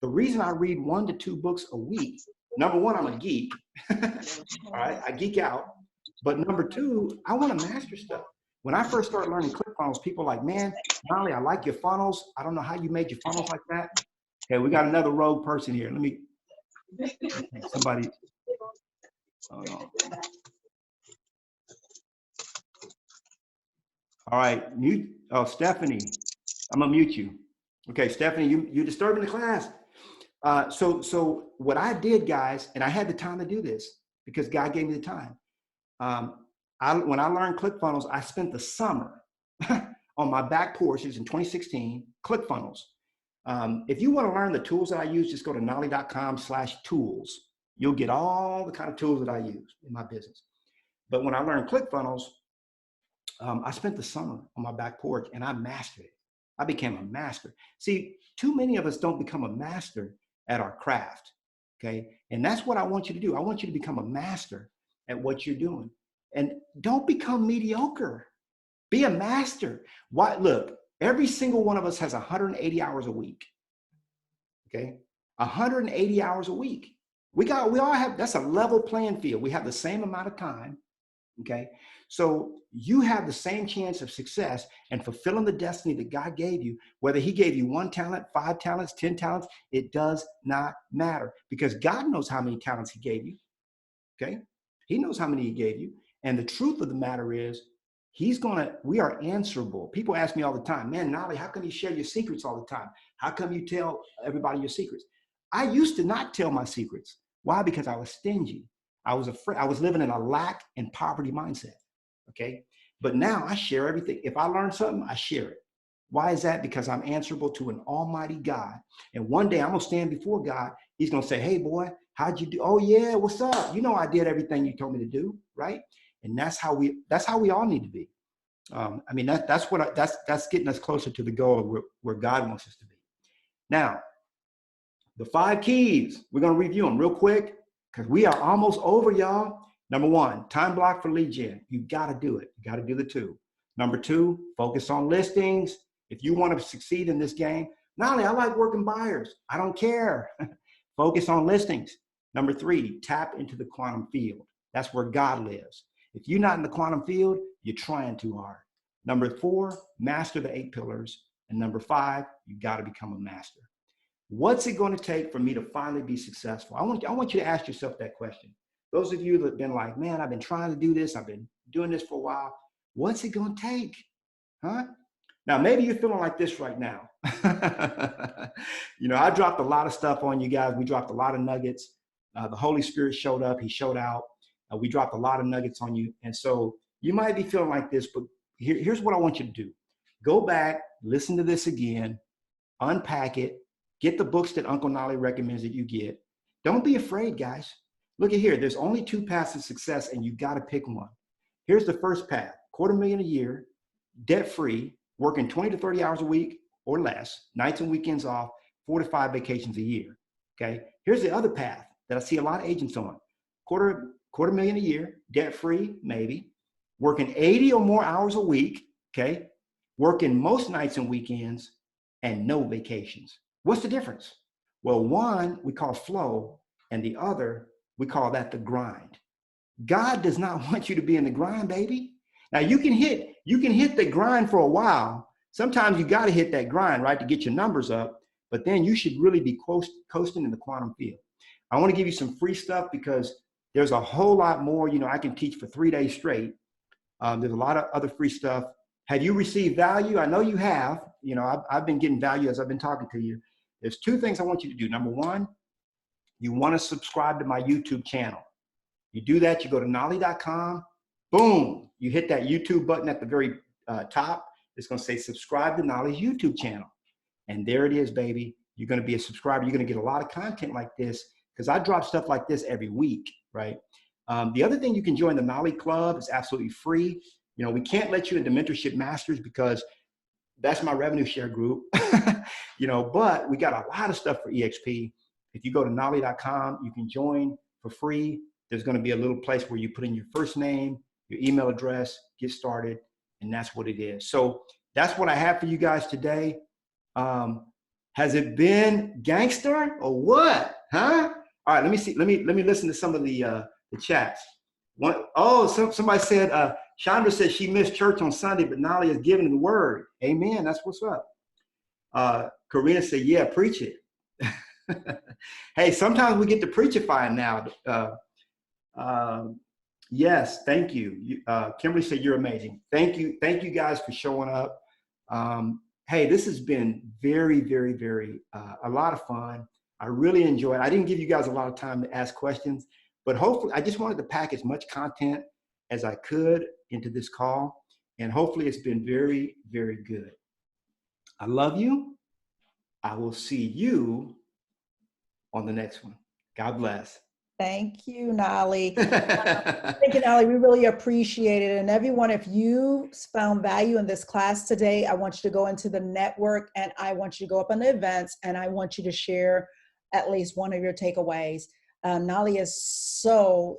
The reason I read 1 to 2 books a week, number one, I'm a geek. All right, I geek out. But number two, I want to master stuff. When I first started learning ClickFunnels, people were like, man, Knolly, I like your funnels. I don't know how you made your funnels like that. Okay, we got another rogue person here. Let me, somebody, hold on. All right, mute. Oh, Stephanie, I'm gonna mute you. Okay, Stephanie, you're disturbing the class. So what I did, guys, and I had the time to do this because God gave me the time. When I learned ClickFunnels, I spent the summer on my back porch. It was in 2016. ClickFunnels. If you want to learn the tools that I use, just go to knolly.com/tools. You'll get all the kind of tools that I use in my business. But when I learned ClickFunnels, I spent the summer on my back porch and I mastered it. I became a master. See, too many of us don't become a master at our craft, okay? And that's what I want you to do. I want you to become a master at what you're doing. And don't become mediocre. Be a master. Why? Look, every single one of us has 180 hours a week, okay? 180 hours a week. We all have, that's a level playing field. We have the same amount of time, okay? So you have the same chance of success and fulfilling the destiny that God gave you, whether he gave you 1 talent, 5 talents, 10 talents, it does not matter because God knows how many talents he gave you, okay? He knows how many he gave you. And the truth of the matter is we are answerable. People ask me all the time, man, Knolly, how come you share your secrets all the time? How come you tell everybody your secrets? I used to not tell my secrets. Why? Because I was stingy. I was afraid. I was living in a lack and poverty mindset. Okay. But now I share everything. If I learn something, I share it. Why is that? Because I'm answerable to an almighty God. And one day I'm going to stand before God. He's going to say, hey, boy, how'd you do? Oh, yeah. What's up? You know, I did everything you told me to do. Right. And that's how we all need to be. I mean, that's getting us closer to the goal of where God wants us to be. Now, the 5 keys, we're going to review them real quick because we are almost over, y'all. Number 1, time block for lead gen. You got to do it. You got to do the 2. Number 2, focus on listings. If you want to succeed in this game, Knolly, I like working buyers. I don't care. Focus on listings. Number 3, tap into the quantum field. That's where God lives. If you're not in the quantum field, you're trying too hard. Number 4, master the 8 pillars. And number 5, you got to become a master. What's it going to take for me to finally be successful? I want you to ask yourself that question. Those of you that have been like, man, I've been trying to do this. I've been doing this for a while. What's it going to take? Huh? Now, maybe you're feeling like this right now. You know, I dropped a lot of stuff on you guys. We dropped a lot of nuggets. The Holy Spirit showed up. He showed out. We dropped a lot of nuggets on you. And so you might be feeling like this, but here's what I want you to do. Go back, listen to this again, unpack it, get the books that Uncle Knolly recommends that you get. Don't be afraid, guys. Look at here. There's only 2 paths to success, and you got to pick one. Here's the first path: $250,000 a year, debt-free, working 20 to 30 hours a week or less, nights and weekends off, 4 to 5 vacations a year. Okay. Here's the other path that I see a lot of agents on: $250,000 a year, debt-free, maybe, working 80 or more hours a week. Okay. Working most nights and weekends and no vacations. What's the difference? Well, one we call flow, and the other we call that the grind. God does not want you to be in the grind, baby. Now you can hit the grind for a while. Sometimes you got to hit that grind, right, to get your numbers up, but then you should really be coasting in the quantum field. I want to give you some free stuff because there's a whole lot more. You know, I can teach for 3 days straight. There's a lot of other free stuff. Have you received value? I know you have. You know, I've been getting value as I've been talking to you. There's 2 things I want you to do. Number 1, you want to subscribe to my YouTube channel. You do that, you go to knolly.com, boom, you hit that YouTube button at the very top. It's going to say subscribe to Knolly's YouTube channel. And there it is, baby. You're going to be a subscriber. You're going to get a lot of content like this because I drop stuff like this every week. right? The other thing, you can join the Knolly Club. It's absolutely free. You know, we can't let you into Mentorship Masters because that's my revenue share group, you know, but we got a lot of stuff for EXP. If you go to knolly.com, you can join for free. There's going to be a little place where you put in your first name, your email address, get started, and that's what it is. So that's what I have for you guys today. Has it been gangster or what? Huh? All right, let me see. Let me listen to some of the chats. Somebody said, Chandra said she missed church on Sunday, but Knolly is giving the word. Amen. That's what's up. Karina said, yeah, preach it. Hey, sometimes we get to preachify now. Yes, thank you. Kimberly said, you're amazing. Thank you. Thank you guys for showing up. Hey, this has been very, very, very, a lot of fun. I really enjoyed it. I didn't give you guys a lot of time to ask questions, but hopefully I just wanted to pack as much content as I could into this call. And hopefully it's been very, very good. I love you. I will see you on the next one. God bless. Thank you, Knolly. Thank you, Knolly. We really appreciate it. And everyone, if you found value in this class today, I want you to go into the network and I want you to go up on the events and I want you to share at least one of your takeaways. Knolly is so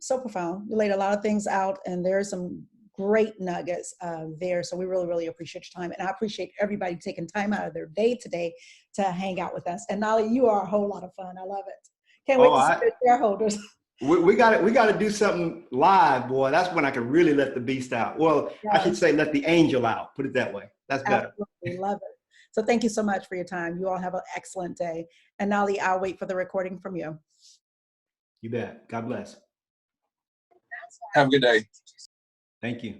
profound. You laid a lot of things out and there's some great nuggets there. So we really, really appreciate your time. And I appreciate everybody taking time out of their day today to hang out with us. And Knolly, you are a whole lot of fun. I love it. Can't wait to see your shareholders. We got to do something live, boy. That's when I can really let the beast out. Well, yes. I should say let the angel out. Put it that way. That's better. Absolutely. Love it. So thank you so much for your time. You all have an excellent day. And Knolly, I'll wait for the recording from you. You bet. God bless. Have a good day. Thank you.